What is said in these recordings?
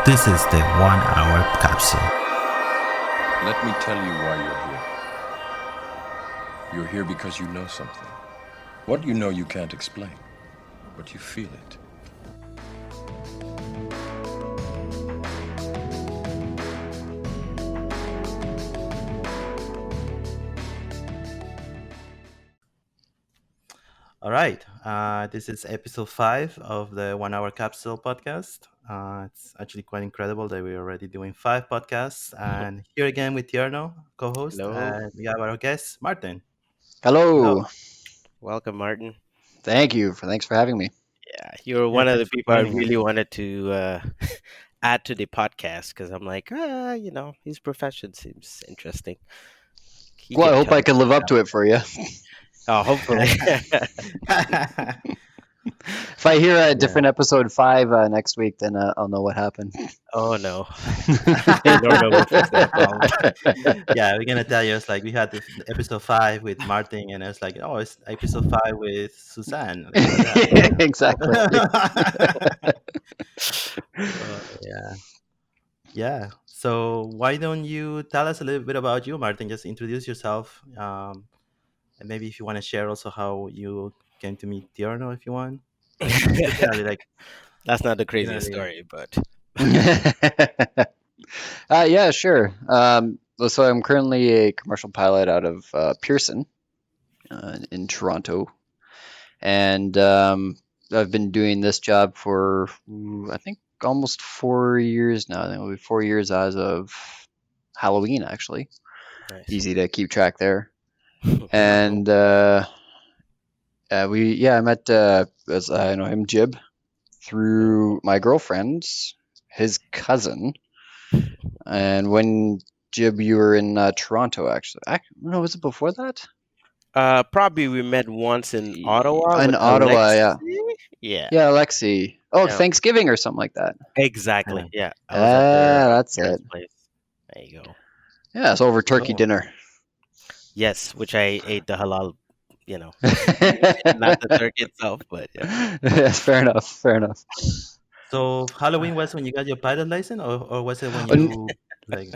This is the 1 hour capsule. Let me tell you why you're here. You're here because you know something. What you know you can't explain, but you feel it. All right. This is episode 5 of the 1 hour capsule podcast. It's actually quite incredible that we're already doing 5 podcasts. And here again with Tierno, co host, Hello. and we have our guest, Martin. Hello. Hello. Welcome, Martin. Thanks for having me. Yeah, you're Yeah, one of the thanks for people I joining really us. wanted to add to the podcast because I'm like, his profession seems interesting. He Well, I can hope tell I us can live up about to it for you. Oh, hopefully. If I hear a Yeah. different episode 5 next week, then I'll know what happened. Oh, no. Norman will fix that problem. Yeah, we're gonna tell you it's like we had the episode 5 with Martin, and it's like, oh, it's episode 5 with Suzanne. Like, what happened? Exactly. Yeah. Yeah. So why don't you tell us a little bit about you, Martin? Just introduce yourself, and maybe if you want to share also how you came to meet Tierno, if you want. Like, That's not the generally, craziest story, but Yeah, sure. So I'm currently a commercial pilot out of Pearson in Toronto. And I've been doing this job for, I think, almost 4 years now. I think it'll be 4 years as of Halloween, actually. nice. Easy to keep track there. And I met, as I know him, Jib, through my girlfriend's, his cousin. And when Jib, you were in Toronto, actually. No, was it before that? Probably we met once in Ottawa In with Ottawa, yeah. Alexi. Yeah, Yeah, Alexi. Oh, Yeah. Thanksgiving or something like that. exactly. Yeah, I was at That's parents' it. place. There you go. Yeah, it's over turkey Oh. dinner. Yes, which I ate the halal, not the turkey itself, but yeah. Yes, fair enough. So Halloween was when you got your pilot license, or was it when Oh, you like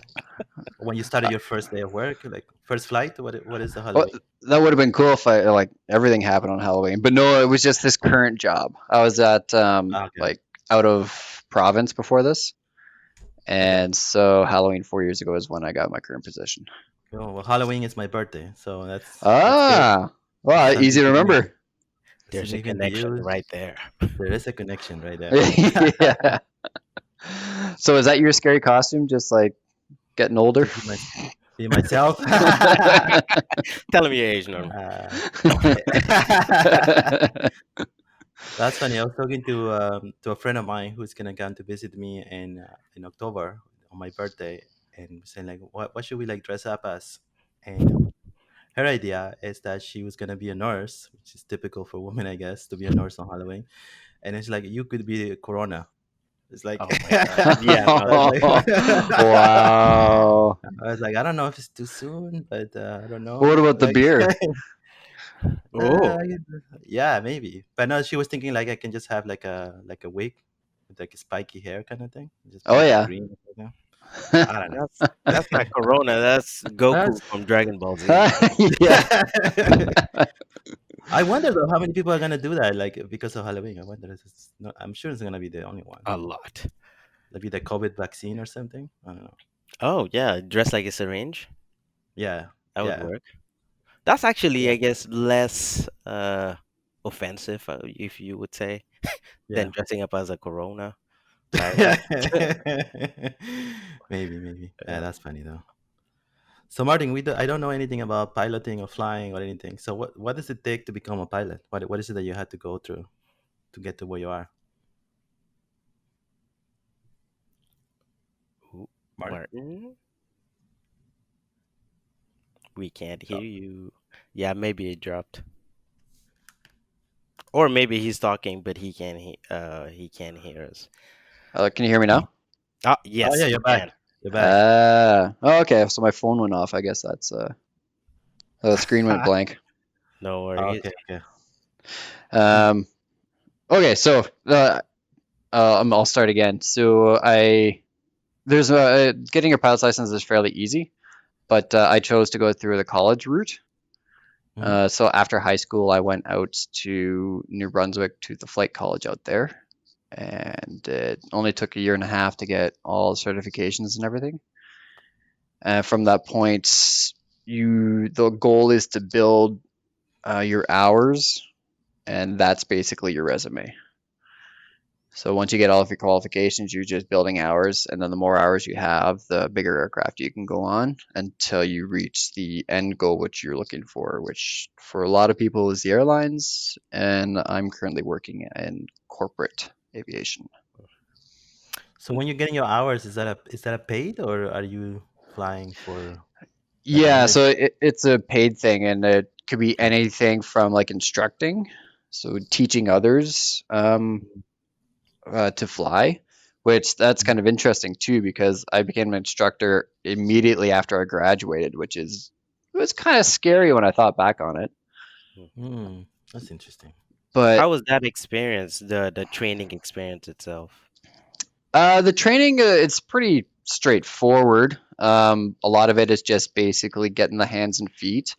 when you started your first day of work, like first flight? What is the Halloween? That would have been cool if everything happened on Halloween. But no, it was just this current job. I was at Okay. out of province before this. And so Halloween 4 years ago is when I got my current position. Oh, well, Halloween is my birthday, so that's Well, Something easy to remember. There's a significant to connection you. right there. There is a connection right there. Yeah. So is that your scary costume, just like getting older? Be myself. Tell him your age, Norman. That's funny. I was talking to a friend of mine who's gonna come to visit me in October on my birthday, and saying like, what should we like dress up as? And her idea is that she was gonna be a nurse, which is typical for women, I guess, to be a nurse on Halloween. And it's like you could be Corona. It's like, Oh my God. Yeah, I was like, Wow. I was like, I don't know if it's too soon, but I don't know. What about the Like, beer? Oh, yeah, maybe. But no, she was thinking like I can just have like a wig with like a spiky hair kind of thing. Just Oh, paint it yeah. green. You know? I don't know. that's not Corona. That's Goku That's- from Dragon Ball Z. Yeah. I wonder though how many people are gonna do that, like because of Halloween. I wonder. I'm sure it's gonna be the only one. A lot. Maybe the COVID vaccine or something. I don't know. Oh yeah, dress like a syringe. Yeah, That would yeah. work. That's actually, Yeah. I guess, less offensive, if you would say, Yeah. than dressing up as a Corona. Right? Maybe. Yeah, that's funny though. So Martin, I don't know anything about piloting or flying or anything. So what does it take to become a pilot? What is it that you had to go through to get to where you are? Ooh, Martin? Martin, we can't hear Oh. you. Yeah, maybe it dropped. Or maybe he's talking, but he can't hear us. Can you hear me now? Oh yes, Oh yeah, we you're back. can. You're back. Okay. So my phone went off. I guess that's the screen went blank. No Oh, worries. okay. Okay. So I'll start again. So I there's a getting your pilot's license is fairly easy, but I chose to go through the college route. Hmm. So after high school, I went out to New Brunswick to the flight college out there, and it only took a year and a half to get all the certifications and everything. From that point, the goal is to build your hours, and that's basically your resume. So once you get all of your qualifications, you're just building hours, and then the more hours you have, the bigger aircraft you can go on until you reach the end goal which you're looking for, which for a lot of people is the airlines, and I'm currently working in corporate aviation. So when you're getting your hours, is that a paid, or are you flying for like an Yeah, energy? so it's a paid thing, and it could be Mm. anything from like instructing, so teaching others to fly, which that's kind of interesting too because I became an instructor immediately after I graduated, which is it was kind of scary when I thought back on it. Hmm. That's interesting. But How was that experience, the training experience itself? the training it's pretty straightforward. A lot of it is just basically getting the hands and feet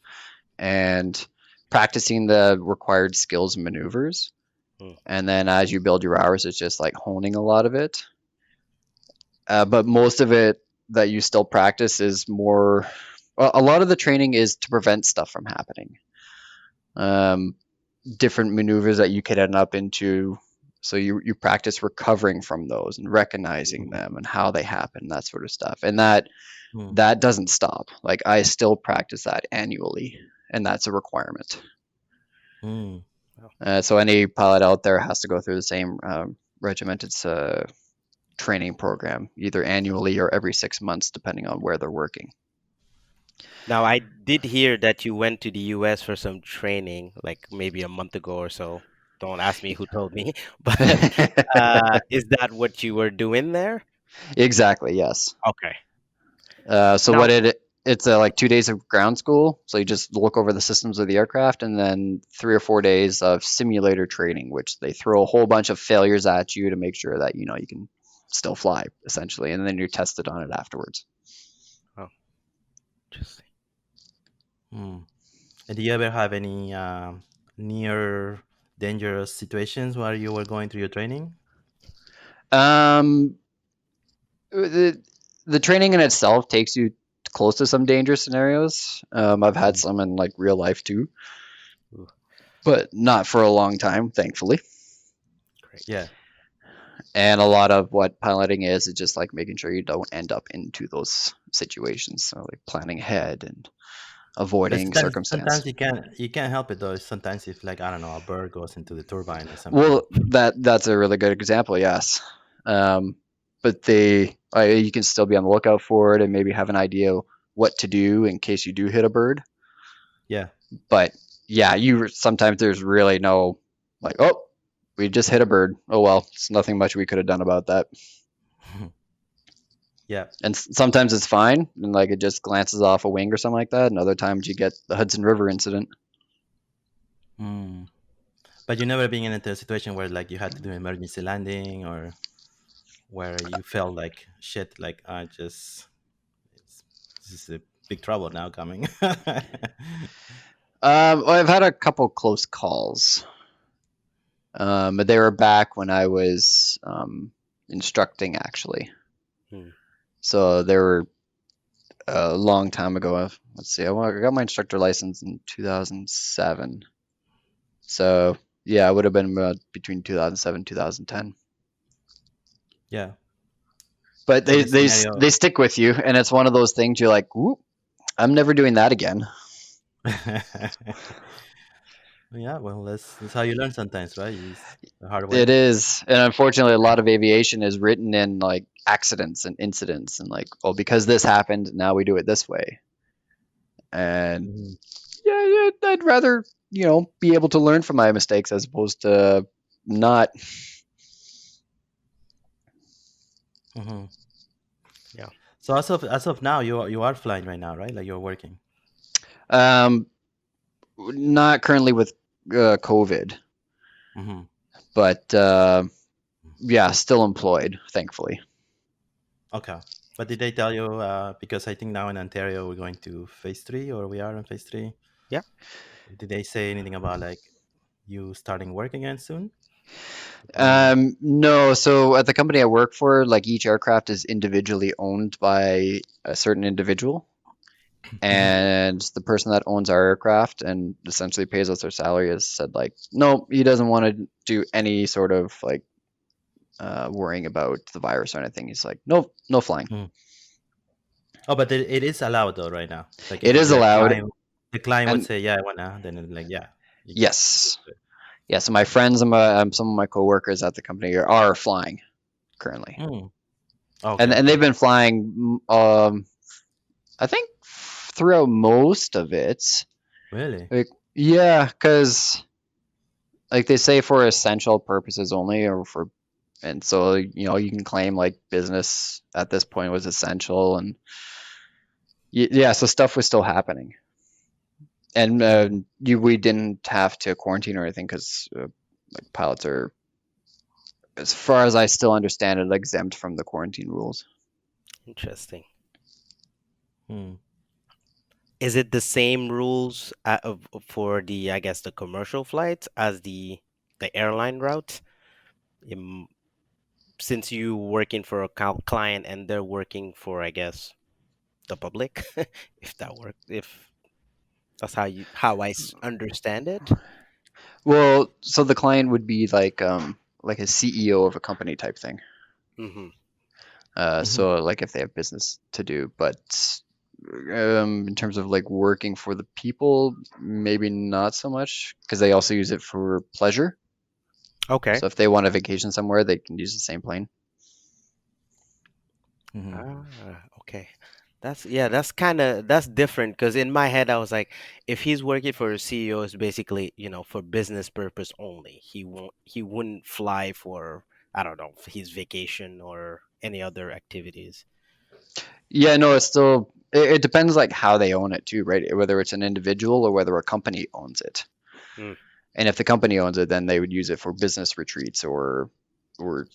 and practicing the required skills and maneuvers. Hmm. And then as you build your hours, it's just like honing a lot of it. But most of it that you still practice is more. Well, a lot of the training is to prevent stuff from happening. Um, Different maneuvers that you could end up into. So you practice recovering from those and recognizing Mhm. them and how they happen, that sort of stuff. And that Mm. doesn't stop. Like I still practice that annually, and that's a requirement. Mm. Wow. So any pilot out there has to go through the same regimented training program, either annually or every 6 months, depending on where they're working. Now, I did hear that you went to the US for some training, like maybe a month ago or so. Don't ask me who told me, but is that what you were doing there? Exactly, yes. Okay. So Now, it's like 2 days of ground school. So you just look over the systems of the aircraft, and then 3 or 4 days of simulator training, which they throw a whole bunch of failures at you to make sure that you can still fly, essentially, and then you're tested on it afterwards. oh, interesting. Mm. And do you ever have any near dangerous situations while you were going through your training? Um, the the training in itself takes you close to some dangerous scenarios. I've had Mm. some in like real life too, Ooh, but not for a long time, thankfully. great. Yeah. And a lot of what piloting is just like making sure you don't end up into those situations. So like planning ahead and But avoiding circumstance. sometimes you can't help it though. Sometimes if like I don't know a bird goes into the turbine or something. Well, that's a really good example, yes. Um, but you can still be on the lookout for it and maybe have an idea what to do in case you do hit a bird. Yeah. But yeah, you sometimes there's really no like, oh, we just hit a bird. Oh well, it's nothing much we could have done about that. Yeah. And sometimes it's fine, and like it just glances off a wing or something like that. And other times you get the Hudson River incident. Mm. But you never been into a situation where like you had to do emergency landing or where you felt like shit, like I just this is a big trouble now coming. Well, I've had a couple close calls, but they were back when I was instructing actually. Hmm. So they were a long time ago. Let's see, I got my instructor license in 2007. So yeah, it would have been between 2007 and 2010. Yeah. But So they this they scenario. they stick with you, and it's one of those things you're like, whoop, I'm never doing that again. Yeah, well, that's how you learn sometimes, right? It's the hard It way. is, and unfortunately, a lot of aviation is written in like accidents and incidents, and like, well, because this happened, now we do it this way. And Hmm. yeah, I'd rather be able to learn from my mistakes as opposed to not. Hmm. Yeah. So as of now, you are flying right now, right? Like you're working. Um, Not currently with COVID, Hmm. but yeah, still employed, thankfully. Okay. But did they tell you? Because I think now in Ontario we're going to phase three, or we are in phase three. Yeah. Did they say anything about like you starting work again soon? When? No, so at the company I work for, like each aircraft is individually owned by a certain individual, Mhm. and the person that owns our aircraft and essentially pays us our salary has said like, no, he doesn't want to do any sort of like worrying about the virus or anything. He's like, no, no flying. Mm. Oh, but it is allowed though right now. Like It if is allowed, the client would and say, "Yeah, I wanna," then it's like, "Yeah, you get to yes, do it." yeah. So my friends and some of my coworkers at the company are flying currently, Mm. Okay, and okay. they've been flying. I think throughout most of it. Really? Like, yeah, because like they say for essential purposes only, or for and so you can claim like business at this point was essential, and yeah, so stuff was still happening, and Mm. we didn't have to quarantine or anything because like pilots are, as far as I still understand it, exempt from the quarantine rules. Interesting. Mm. Is it the same rules for the, I guess, the commercial flights as the airline route? Um, since you working for a client and they're working for, I guess, the public, if that works, if that's how understand it. Well, so the client would be like a CEO of a company type thing. Hmm. Mhm. So like if they have business to do, but in terms of like working for the people, maybe not so much because they also use it for pleasure. Okay. So if they want a vacation somewhere, they can use the same plane. Mhm. Okay. That's kind of that's different because in my head I was like, if he's working for a CEO, it's basically, for business purpose only. He wouldn't fly for, I don't know, for his vacation or any other activities. Yeah, no, it's still it depends like how they own it too, right? Whether it's an individual or whether a company owns it. Mm, And if the company owns it, then they would use it for business retreats or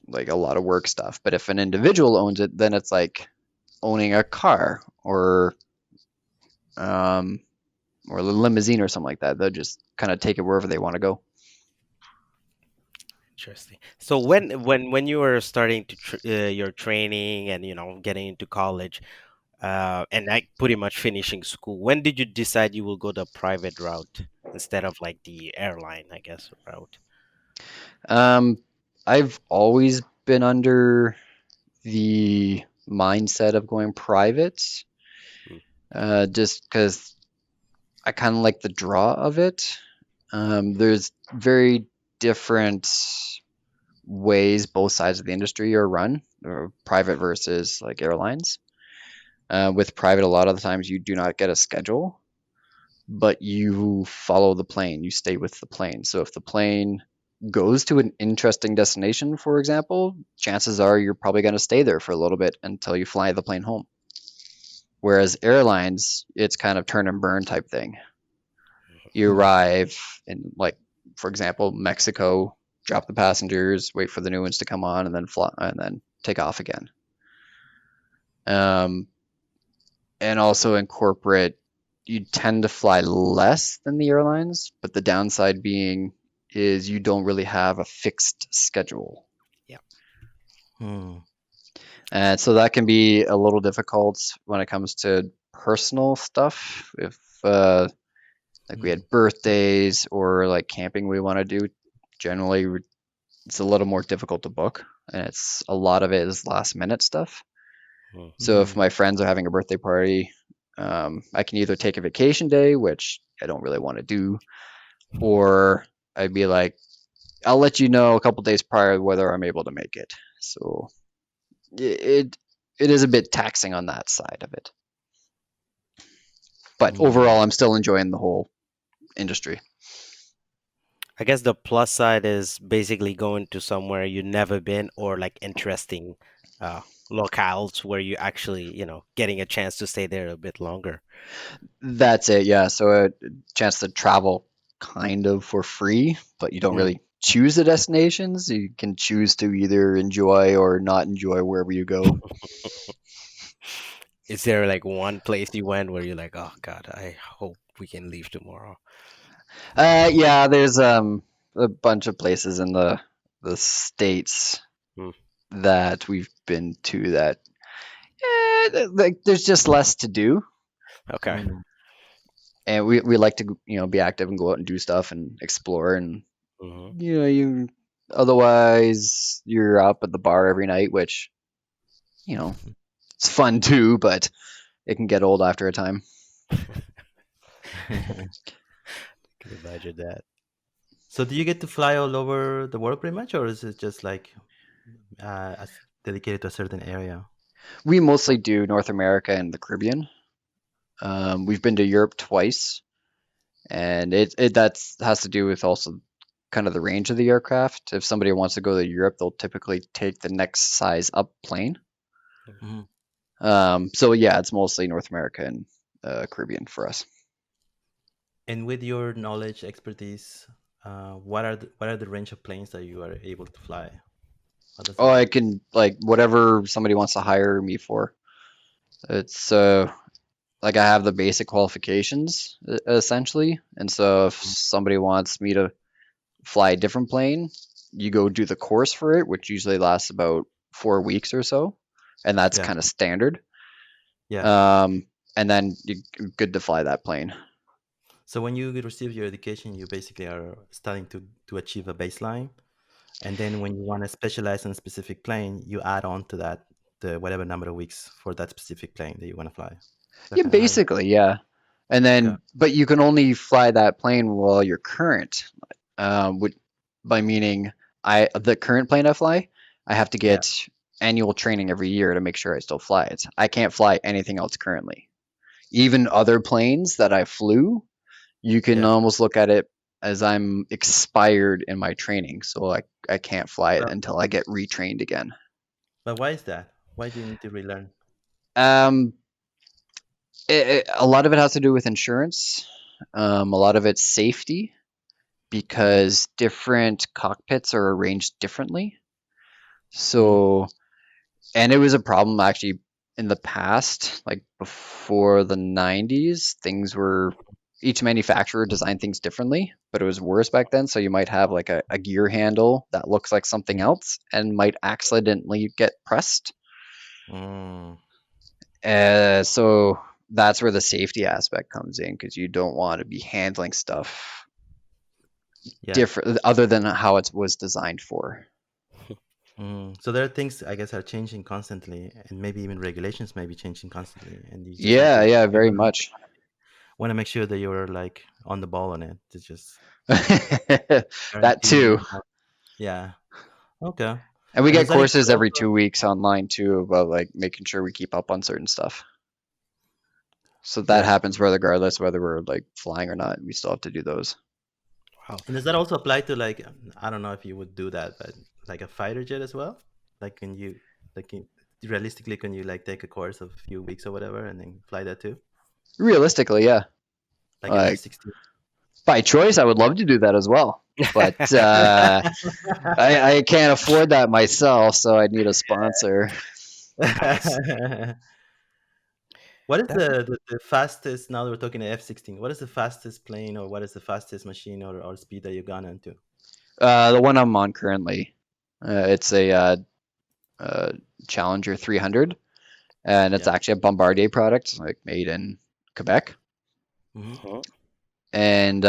like a lot of work stuff. But if an individual owns it, then it's like owning a car um or a limousine or something like that. They'll just kind of take it wherever they want to go. interesting. So when you were starting to your training and getting into college, and like pretty much finishing school, when did you decide you will go the private route instead of like the airline, I guess, route? Um, I've always been under the mindset of going private, Mm, just because I kind of like the draw of it. There's very different ways both sides of the industry are run, or private versus like airlines. With private, a lot of the times you do not get a schedule, but you follow the plane, you stay with the plane. So if the plane goes to an interesting destination, for example, chances are you're probably going to stay there for a little bit until you fly the plane home. Whereas airlines, it's kind of turn and burn type thing. You Mhm. arrive in, like, for example, Mexico, drop the passengers, wait for the new ones to come on, and then fly, and then take off again. Um, and also in corporate, you tend to fly less than the airlines, but the downside being is you don't really have a fixed schedule. yeah. Mm. And so that can be a little difficult when it comes to personal stuff. If like we Mm. had birthdays or like camping we want to do, generally it's a little more difficult to book, and it's a lot of it is last minute stuff. Mm, So if Mhm. my friends are having a birthday party, I can either take a vacation day, which I don't really want to do, or I'd be like, I'll let you know a couple days prior whether I'm able to make it. So it it is a bit taxing on that side of it. But Mm. overall, I'm still enjoying the whole industry. I guess the plus side is basically going to somewhere you've never been or like interesting uh locales where you actually, getting a chance to stay there a bit longer. That's it, yeah. So a chance to travel kind of for free, but you don't Mm, really choose the destinations. You can choose to either enjoy or not enjoy wherever you go. Is there like one place you went where you're like, oh God, I hope we can leave tomorrow? Yeah, there's a bunch of places in the states Hmm. that we've been to that like there's just less to do, Okay. Mm. and we like to be active and go out and do stuff and explore, and Hmm. you otherwise you're up at the bar every night, which you know it's fun too, but it can get old after a time. Can imagine that. So do you get to fly all over the world pretty much, or is it just like dedicated to a certain area? We mostly do North America and the Caribbean. We've been to Europe twice, and it that's has to do with also kind of the range of the aircraft. If somebody wants to go to Europe, they'll typically take the next size up plane. Mhm. So yeah, it's mostly North America and Caribbean for us. And with your knowledge, expertise, what are the range of planes that you are able to fly? How does Oh, that I work? can like whatever somebody wants to hire me for. It's like I have the basic qualifications essentially, and so if somebody wants me to fly a different plane, you go do the course for it, which usually lasts about 4 weeks or so, and that's Yeah, kind of standard. yeah. Um, and then you're good to fly that plane. So when you receive your education, you basically are starting to achieve a baseline, and then when you want to specialize in a specific plane, you add on to that the whatever number of weeks for that specific plane that you want to fly. Is that Yeah, kind of how it works? basically, yeah. And Okay. then, but you can only fly that plane while you're current. Would by meaning the current plane I fly, I have to Yeah. get annual training every year to make sure I still fly it. I can't fly anything else currently. Even other planes that I flew, you can Yeah. almost look at it as I'm expired in my training, so I can't fly it But, until I get retrained again. but why is that? Why do you need to relearn? Um, a lot of it has to do with insurance. A lot of it's safety Mm-hmm. because different cockpits are arranged differently. Mm-hmm. So, and it was a problem actually in the past, like before the 90s, things were each manufacturer designed things differently, but it was worse back then. So you might have like a gear handle that looks like something else and might accidentally get pressed. Mm, So that's where the safety aspect comes in because you don't want to be handling stuff yeah. different other than how it was designed for. So there are things I guess are changing constantly, and maybe even regulations may be changing constantly, and you just have Yeah, to yeah, you very much. want to make sure that you're like on the ball on it to just That guarantee. too. Yeah. Okay. And we And does get that include courses every also? 2 weeks online too about like making sure we keep up on certain stuff. So that Yeah. happens regardless whether we're like flying or not. We still have to do those. Wow. And does that also apply to like I don't know if you would do that, but like a fighter jet as well? Like can you like can, realistically can you like take a course of a few weeks or whatever and then fly that too? Realistically, yeah. Like an Like F-16? by choice, I would love to do that as well, but I can't afford that myself, so I need a sponsor. Nice. What is That the fastest, now that we're talking F-16, what is the fastest plane or what is the fastest machine or speed that you've gone into? The one I'm on currently, it's a uh, Challenger 300, and it's Yeah. actually a Bombardier product, like made in Quebec. Hmm. Mhm. And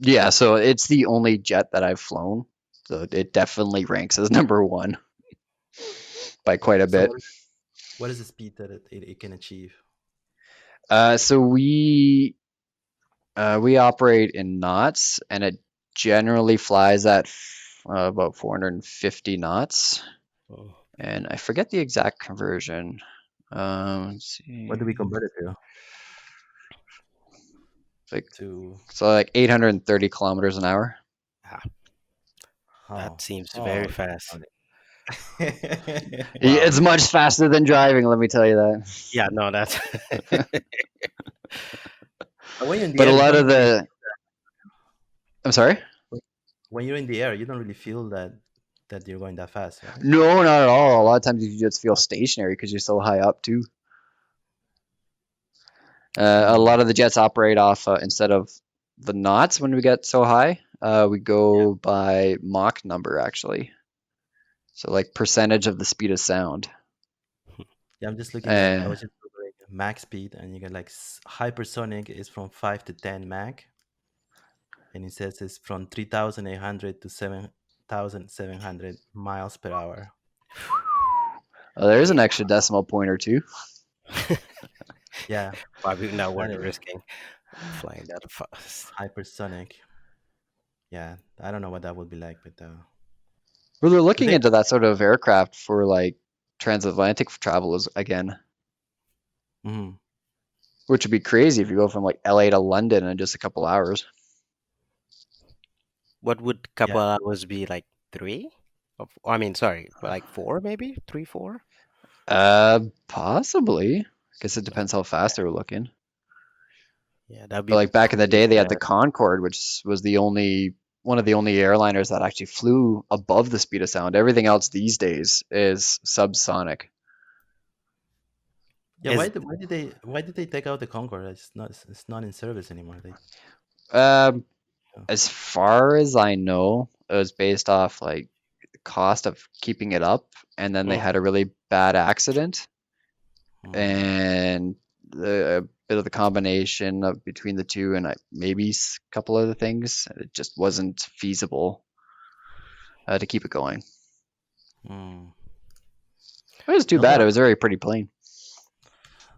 yeah, so it's the only jet that I've flown. So it definitely ranks as number one by quite a So bit. what is the speed that it can achieve? So we operate in knots, and it generally flies at about 450 knots. Oh, And I forget the exact conversion. Let's What do we see, convert it like to? so like 830 kilometers an hour. ah, that Oh, seems very oh, fast. Wow. It's much faster than driving, let me tell you that. Yeah, no, that's But when you're in the But a air, you lot don't of really. the, I'm sorry. when you're in the air, you don't really feel that you're going that fast, right? No, not at all. A lot of times you just feel stationary because you're so high up too. A Mm, lot of the jets operate off instead of the knots when we get so high. We yeah. go by Mach number actually. So like percentage of the speed of sound. Yeah, I'm just looking at. I Uh, was just Googling Mach speed, and you get like hypersonic is from 5 to 10 Mach, and it says it's from 3,800 to 7,700 miles per hour. there's an Yeah, extra decimal point or two. Yeah, probably not that worth is risking flying that fast. hypersonic. Yeah, I don't know what that would be like, but Well, they're do looking they? into that sort of aircraft for like transatlantic travel again, Mhm. which would be crazy if you go from like LA to London in just a couple hours. What would Yeah, couple hours be like? Three? I mean, sorry, like four, maybe three, four. Possibly. Guess it Like, depends how fast they were looking. yeah, that'd But be like back in the pretty day, they had the bad. Concorde, which was the only one of the only airliners that actually flew above the speed of sound. Everything else these days is subsonic. yeah. Is Why did they take out the Concorde? It's not in service anymore. Um, Oh, as far as I know, it was based off like the cost of keeping it up, and then they mm, had a really bad accident, mm, and a bit of the combination of between the two, and maybe a couple other things, it just wasn't feasible to keep it going. mm. It was too They also bad. It have, was a very pretty plane.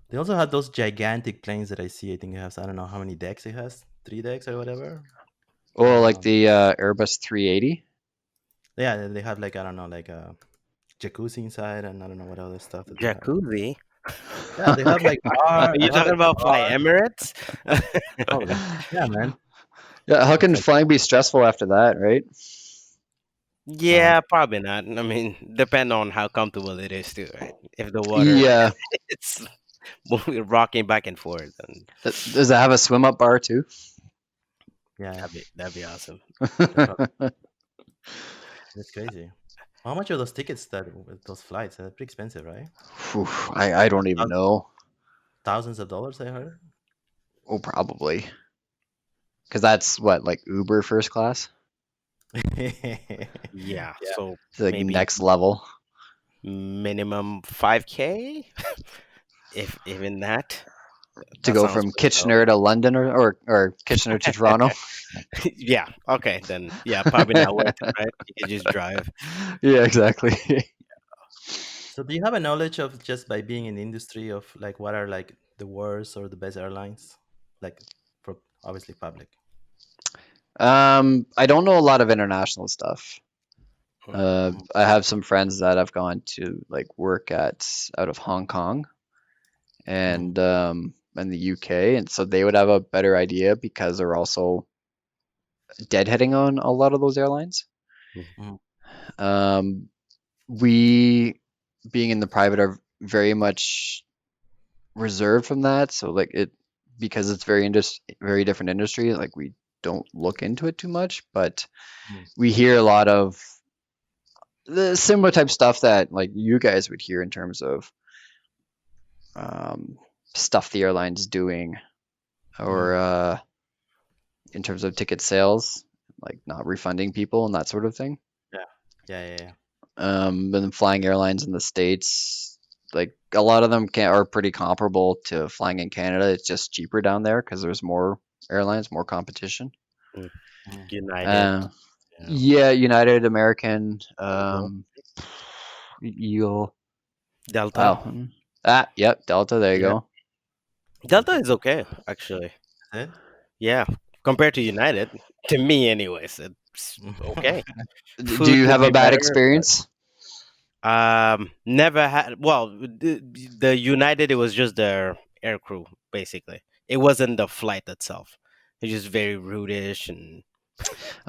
they also had those gigantic planes that I see. I think it has, I don't know how many decks it has, 3 decks or whatever. Oh, like Um, the Airbus 380. yeah, they have like, I don't know, like a jacuzzi inside, and I don't know what other stuff that they have. jacuzzi? Yeah, they have like Are bar. you They have talking like about Fly bar. Emirates? Probably. Yeah, man. Yeah, how It's can like flying be stressful after that, right? uh, Yeah, probably not. I mean, depend on how comfortable it is too, right? If the water Yeah. it's rocking back and forth, then Does it have a swim up bar too? yeah, that'd be awesome. they probably, that's crazy. How much are those tickets that with those flights? They're pretty expensive, right? Phew, I don't even know. Thousands of dollars, I heard. Oh, probably. Because that's what, like Uber first class? Yeah. Yeah, so It's like maybe next level. minimum 5K, if even that. To That go sounds from pretty low. Kitchener to London or Kitchener to Toronto. Yeah, okay, then yeah, probably not worth it, right? You could just drive. Yeah, exactly. So do you have a knowledge of, just by being in the industry, of like what are like the worst or the best airlines? Like, for obviously public. I don't know a lot of international stuff. Mhm. I have some friends that have gone to like work at out of Hong Kong Mhm. and the UK, and so they would have a better idea because they're also deadheading on a lot of those airlines. Mhm. Um, we, being in the private, are very much reserved from that. So like it, because it's very different industry. Like we don't look into it too much, but Mhm. we hear a lot of the similar type stuff that like you guys would hear in terms of um, stuff the airline's doing, or Mhm. in terms of ticket sales, like not refunding people and that sort of thing. Yeah. Yeah. Yeah. Yeah. Then flying airlines in the States, like a lot of them are pretty comparable to flying in Canada. It's just cheaper down there because there's more airlines, more competition. Mm. Mhm. United, Uh, yeah, yeah, United, American, Eagle, Eagle. Delta. Wow. Yep, Delta. There you Yeah, go. Delta is okay actually. That's Yeah, compared to United, to me, anyways, it's it. okay. Do Food you could have a be bad better, but experience? never had. Well, the United, it was just their air crew basically. It wasn't the flight itself. It's just very rudish, and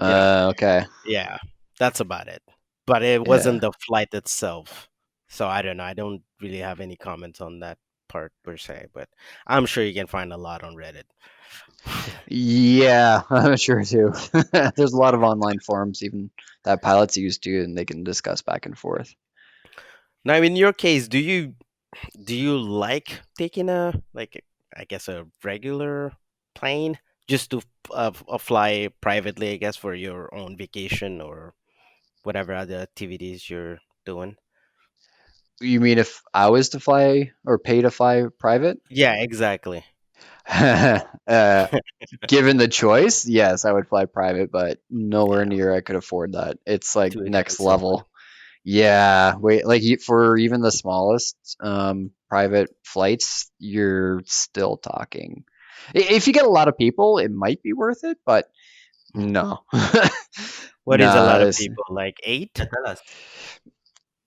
you know, Okay. yeah, that's about it. But it Yeah. wasn't the flight itself. So I don't know. I don't really have any comments on that part per se, but I'm sure you can find a lot on Reddit. Yeah, I'm sure too. There's a lot of online forums even that pilots use too, and they can discuss back and forth. Now, in your case, do you like taking I guess a regular plane just to fly privately, I guess, for your own vacation or whatever other activities you're doing? You mean if I was to fly or pay to fly private? Yeah, exactly. uh, Given the choice, yes, I would fly private, but nowhere Yeah, near I could afford that. It's like too next expensive. level. Yeah, wait, like for even the smallest private flights, you're still talking. If you get a lot of people, it might be worth it, but Hmm. no. What is a Nah, lot of people? Like Yeah, eight? tell us.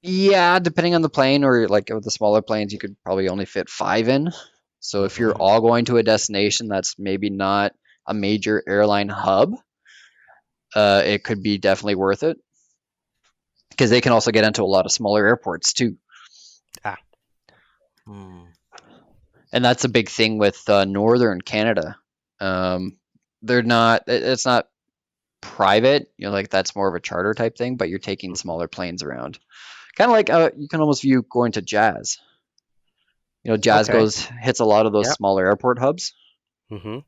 yeah, depending on the plane or like with the smaller planes, you could probably only fit five in. So if you're Hmm. all going to a destination that's maybe not a major airline hub, it could be definitely worth it because they can also get into a lot of smaller airports too. Ah, Hmm. And that's a big thing with northern Canada. Um, they're not. It's not private. You know, like that's more of a charter type thing. But you're taking smaller planes around, kind of like you can almost view going to Jazz. You know, Jazz okay. goes hits a lot of those Yeah. smaller airport hubs. Mm-hmm.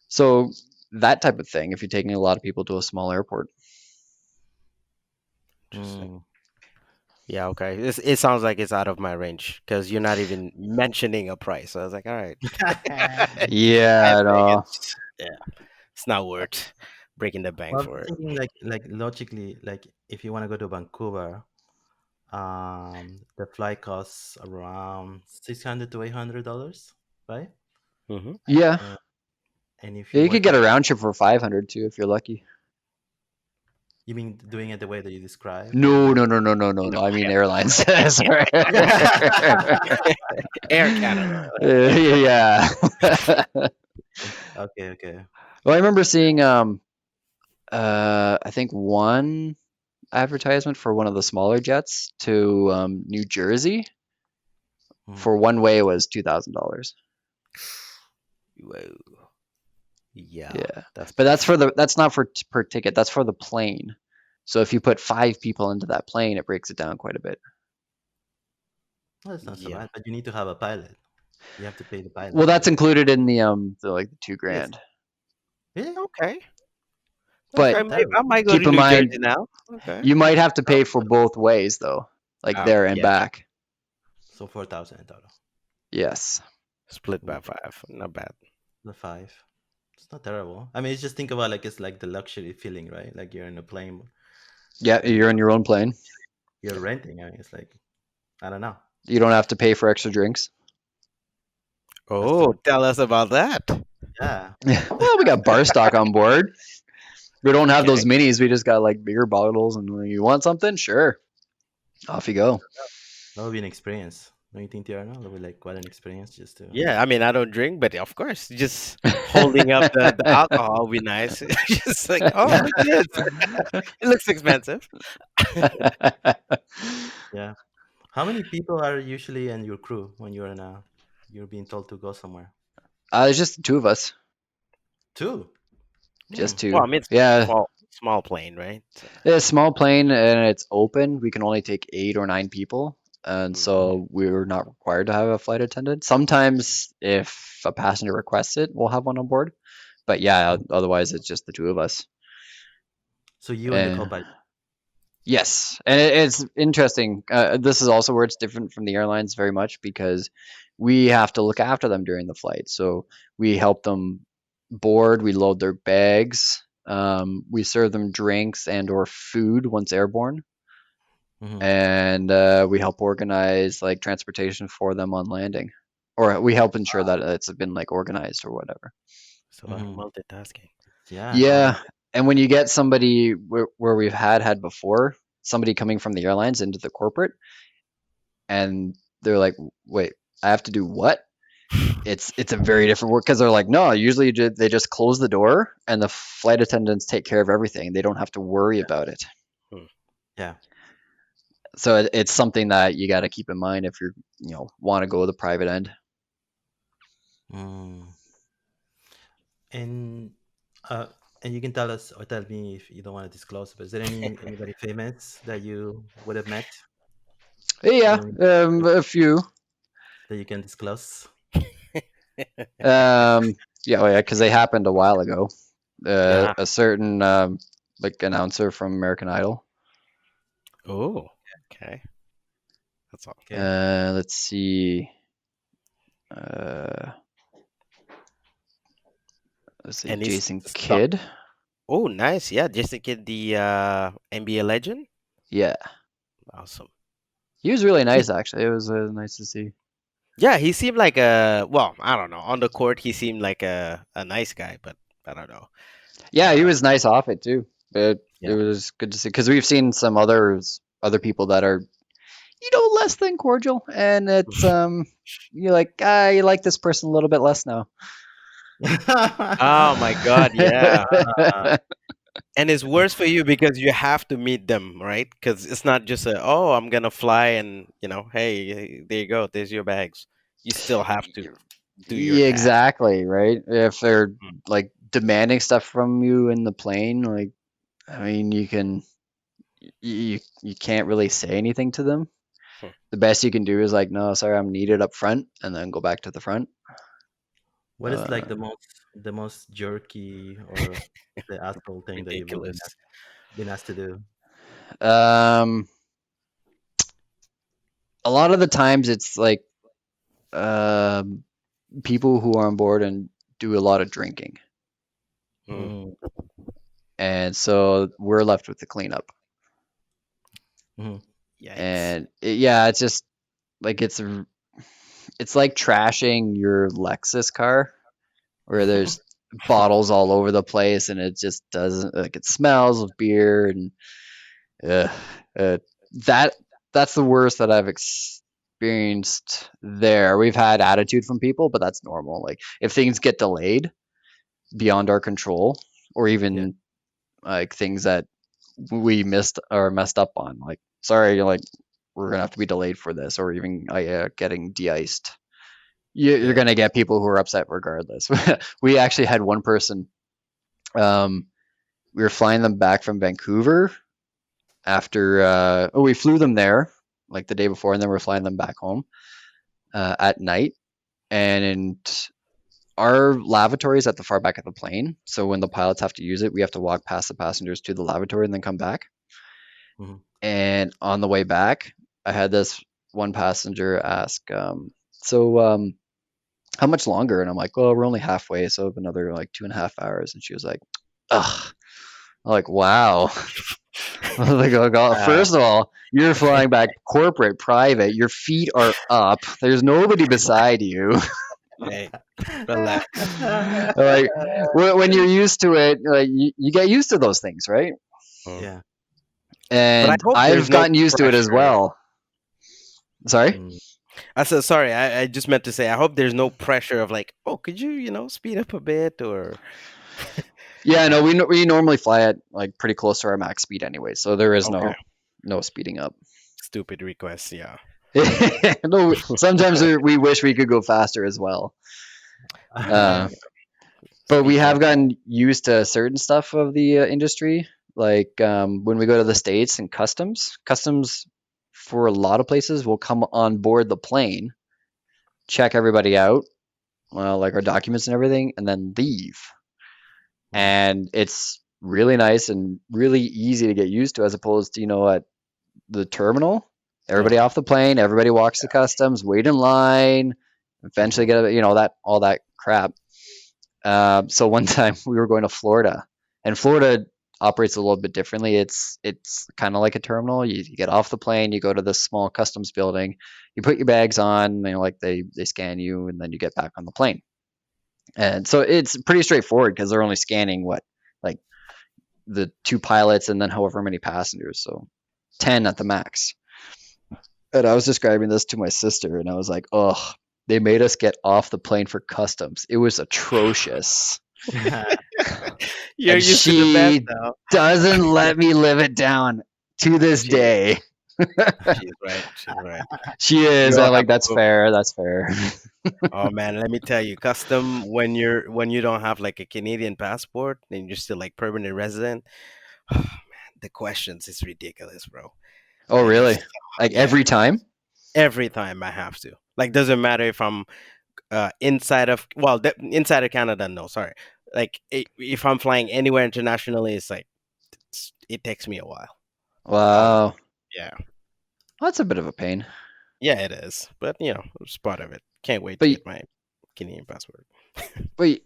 So that type of thing. If you're taking a lot of people to a small airport, Interesting. Hmm. Yeah, okay. It sounds like it's out of my range because you're not even mentioning a price. So I was like, all right. I yeah, think no, it's not worth breaking the bank Well, I'm for it. thinking like logically, like if you want to go to Vancouver, the flight costs around $600 to $800, right? Hmm. yeah, And and if yeah. you You were could to, get a round trip for 500 too if you're lucky. you mean doing it the way that you describe, No, and no, no, no, no, no, No, no. I mean hell airlines. Sorry. Air Canada. Yeah. okay, okay. Well, I remember seeing I think one advertisement for one of the smaller jets to New Jersey Hmm. for one way was $2,000. Whoa. Yeah, Yeah. that's But pretty that's not for per ticket. That's for the plane. So if you put five people into that plane, it breaks it down quite a bit. Well, that's not so yeah. bad, but you need to have a pilot. You have to pay the Well, pilot that's too. included in the like the two Yes. grand. Really? Okay. Okay. But That's terrible. I might go to keep in New Jersey mind, now. Okay. you might have to Oh, pay for both ways though, like Oh, there and yeah. back. so 4,000 in total. Yes. Split by Ooh, five. Not bad. the five. It's not terrible. I mean, it's just think about like it's like the luxury feeling, right? Like you're in a plane Yeah, and you're on your own plane. you're renting. I mean, it's like I don't know. You don't have to pay for extra drinks. That's Oh, true. tell us about that. Yeah. Well, we got bar stock on board. We don't have those Okay. minis. We just got like bigger bottles. And when you want something, sure, off you go. That would be an experience. Don't you think, Tiana? That would be like quite an experience just to. Yeah, I mean, I don't drink, but of course, just holding up the alcohol would be nice. Just like, oh, look at this. It looks expensive. Yeah. How many people are usually in your crew when you're being told to go somewhere? It's just the two of us. Two. Hmm. Just Well, two. I mean, it's Yeah. small plane, right? So, It's a small plane and it's open. We can only take 8 or 9 people. And mhm. so we're not required to have a flight attendant. Sometimes, if a passenger requests it, we'll have one on board. But yeah, Mhm. otherwise, it's just the two of us. So you and the And co-pilot. yes, and it's interesting. This is also where it's different from the airlines very much because we have to look after them during the flight. So we help them board, we load their bags, we serve them drinks and or food once airborne, Hmm. and we help organize like transportation for them on landing, or we help ensure that it's been like organized or whatever. So Hmm. multitasking. Yeah, Yeah, totally. and when you get somebody where we've had before, somebody coming from the airlines into the corporate, and they're like, "Wait, I have to do what?" It's a very different work because they're like, "No, usually they just close the door and the flight attendants take care of everything. They don't have to worry about it." Hmm. Yeah. So it's something that you got to keep in mind if you're want to go the private end. Mm. And uh, and you can tell us or tell me if you don't want to disclose. But is there anybody famous that you would have met Yeah, during a few. that you can disclose? Yeah, oh yeah, because they happened a while ago. Yeah. A certain like announcer from American Idol. Oh, okay. That's all. Okay. Let's see. Uh, let's see, And he's Jason stuck. Kidd. Oh, nice. Yeah, just to get the NBA legend. Yeah, Awesome. he was really He's nice actually. It was nice to see. Yeah, he seemed like a well, I don't know. On the court, he seemed like a nice guy, but I don't know. Yeah, he Uh, was nice off it too. It yeah. was good to see because we've seen some other people that are less than cordial, and it's you're like you like this person a little bit less now. Oh my God, yeah. And it's worse for you because you have to meet them, right? Because it's not just oh, I'm gonna fly and hey, there you go, there's your bags. You still have to do your Yeah, task. exactly, right? If they're Mm, like demanding stuff from you in the plane, like I mean, you can't really say anything to them. mm. The best you can do is like, no, sorry, I'm needed up front, and then go back to the front. What is like Uh, the most jerky or the asshole thing that you've Ridiculous. been asked to do? um, a lot of the times it's like um people who are on board and do a lot of drinking, Mm, Mm, and so we're left with the cleanup. mhm. yikes. And yeah, it's just like it's like trashing your Lexus car where there's bottles all over the place and it just doesn't like it smells of beer and uh, uh, that that's the worst that I've experienced there. We've had attitude from people, but that's normal. Like if things get delayed beyond our control or Yeah. even like things that we missed or messed up on, like sorry, like we're gonna have to be delayed for this or even getting de-iced. You're Yeah. gonna get people who are upset regardless. We actually had one person. Um, we were flying them back from Vancouver after. We flew them there like the day before, and then we're flying them back home at night. And our lavatory is at the far back of the plane, so when the pilots have to use it, we have to walk past the passengers to the lavatory and then come back. Mhm. And on the way back, I had this one passenger ask, "So, how much longer?" And I'm like, "Well, we're only halfway, so another like 2.5 hours." And she was like, "Ugh." I'm like, wow. I was like, oh, God. Uh, First of all, you're flying back corporate, private. Your feet are up. There's nobody beside you. hey, relax. Like when you're used to it, like you get used to those things, right? Mm. Yeah. But I And hope there's I've no gotten used to it as pressure. well. Sorry? Mm. I said sorry. I just meant to say I hope there's no pressure of like, oh, could you speed up a bit or Yeah, no, we normally fly at like pretty close to our max speed anyway, so there is okay, no speeding up. stupid requests. Yeah. No, sometimes we wish we could go faster as well. Uh, but we Speed have bump. gotten used to certain stuff of the industry, like when we go to the States and customs for a lot of places will come on board the plane, check everybody out, well, like our documents and everything, and then leave. Mm. And it's really nice and really easy to get used to, as opposed to at the terminal. Everybody Uh-huh. off the plane, everybody walks the customs, wait in line, eventually Mhm. get that all that crap. So one time we were going to Florida, and Florida operates a little bit differently. It's kind of like a terminal. You get off the plane, you go to this small customs building, you put your bags on, like they scan you, and then you get back on the plane. And so it's pretty straightforward because they're only scanning like the two pilots and then however many passengers, so 10 at the max. And I was describing this to my sister, and I was like, "Oh, they made us get off the plane for customs. It was atrocious." You're And used to the best she now. doesn't let me live it down to this She day. She's right. She's right. She We is. all I'm have like, a that's fair. That's fair. Oh man, let me tell you, custom when you don't have like a Canadian passport and you're still like permanent resident, man, the questions is ridiculous, bro. Oh, It really? is Like yeah, every time? every time I have to. Like doesn't matter if I'm inside of inside of Canada, no, sorry. Like if I'm flying anywhere internationally, it's like it takes me a while. Honestly. Wow. Yeah. That's a bit of a pain. Yeah, it is. But it's part of it. Can't wait to But get my Canadian passport.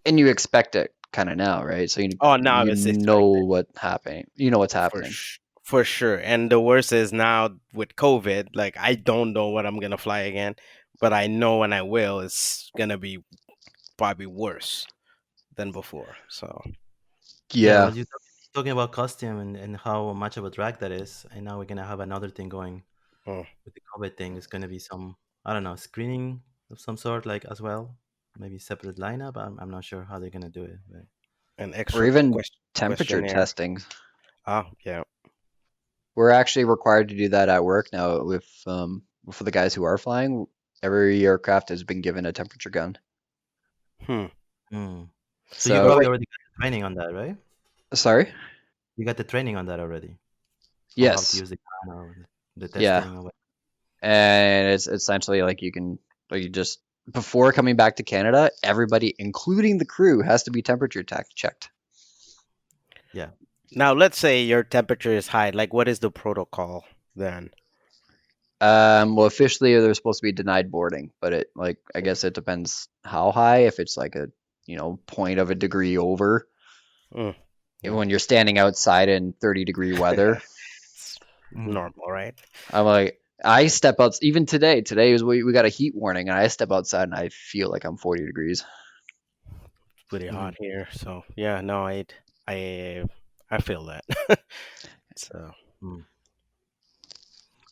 and you expect it kind of now, right? So you Oh, now you it's know expected. what happening. You know what's happening. For sure. And the worst is now with COVID, like I don't know when I'm gonna fly again, but I know when I will, it's gonna be probably worse than before. So, Yeah, Yeah. well, you're talking about costume and how much of a drag that is, and now we're gonna have another thing going mm, with the COVID thing. It's gonna be some, I don't know, screening of some sort, like as well. Maybe separate lineup. I'm not sure how they're gonna do it, but an Or extra even temperature questionnaire. testing. Ah, yeah. We're actually required to do that at work now with for the guys who are flying. Every aircraft has been given a temperature gun. Hmm. hmm. So you So, probably already got the training on that, right? sorry? You got the training on that already, on how to Yes. use the camera or the Yeah. testing or what. And it's essentially like you can like you just before coming back to Canada, everybody, including the crew, has to be temperature checked. Yeah. Now, let's say your temperature is high. Like, what is the protocol then? Well, officially they're supposed to be denied boarding, but it like I guess it depends how high. If it's like a point of a degree over, Mm, mm. when you're standing outside in 30-degree weather, It's Mhm. normal, right? I'm like I step out even today. Today is we got a heat warning, and I step outside and I feel like I'm 40 degrees. It's pretty Mhm. hot here. So, yeah, no, I, I feel that. So, Mm.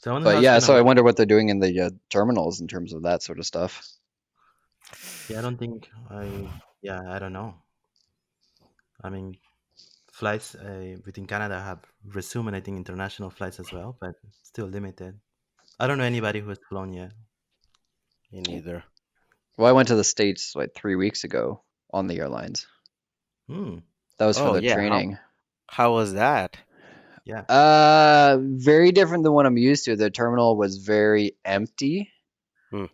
So I wonder how But it's yeah, gonna so I work. wonder what they're doing in the terminals in terms of that sort of stuff. Yeah, I don't think I. Yeah, I don't know. I mean, flights within Canada have resumed, and I think international flights as well, but still limited. I don't know anybody who has flown yet. me neither. Well, I went to the States like 3 weeks ago on the airlines. Hmm. That was for Oh, the yeah. training. How was that? Yeah. Very different than what I'm used to. The terminal was very empty. Hmm.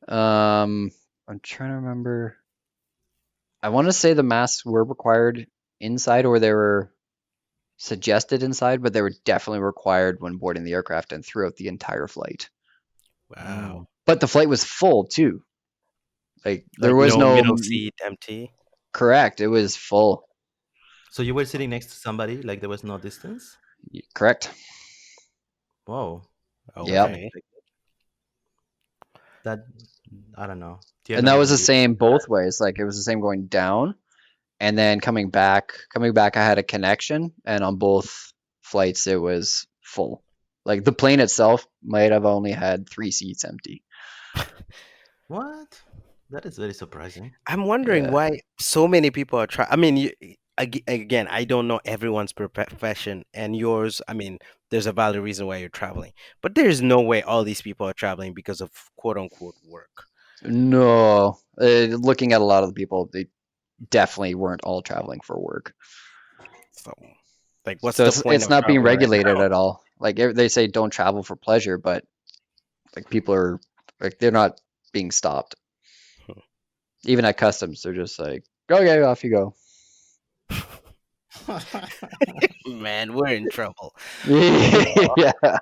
I'm trying to remember. I want to say the masks were required inside or they were suggested inside, but they were definitely required when boarding the aircraft and throughout the entire flight. Mm. Wow. But the flight was full too. Like there Like was no no middle seat empty. correct. It was full. So you were sitting next to somebody, like there was no distance. Correct. Whoa, that's Yep. Okay. unexpected. That I don't know. Do you have And like that a was the review? same both ways. Like it was the same going down and then coming back I had a connection and on both flights it was full. Like the plane itself might have only had 3 seats empty. What? That is very surprising. I'm wondering Yeah. why so many people are trying. I mean, again, I don't know everyone's profession and yours. I mean, there's a valid reason why you're traveling, but there's no way all these people are traveling because of quote unquote work. No. Looking at a lot of the people, they definitely weren't all traveling for work. So, like, what's So the it's point of not being traveling right regulated now? at all. Like they say don't travel for pleasure, but like people are like they're not being stopped. Even at customs, they're just like, okay, off you go. Man, we're in trouble. Yeah.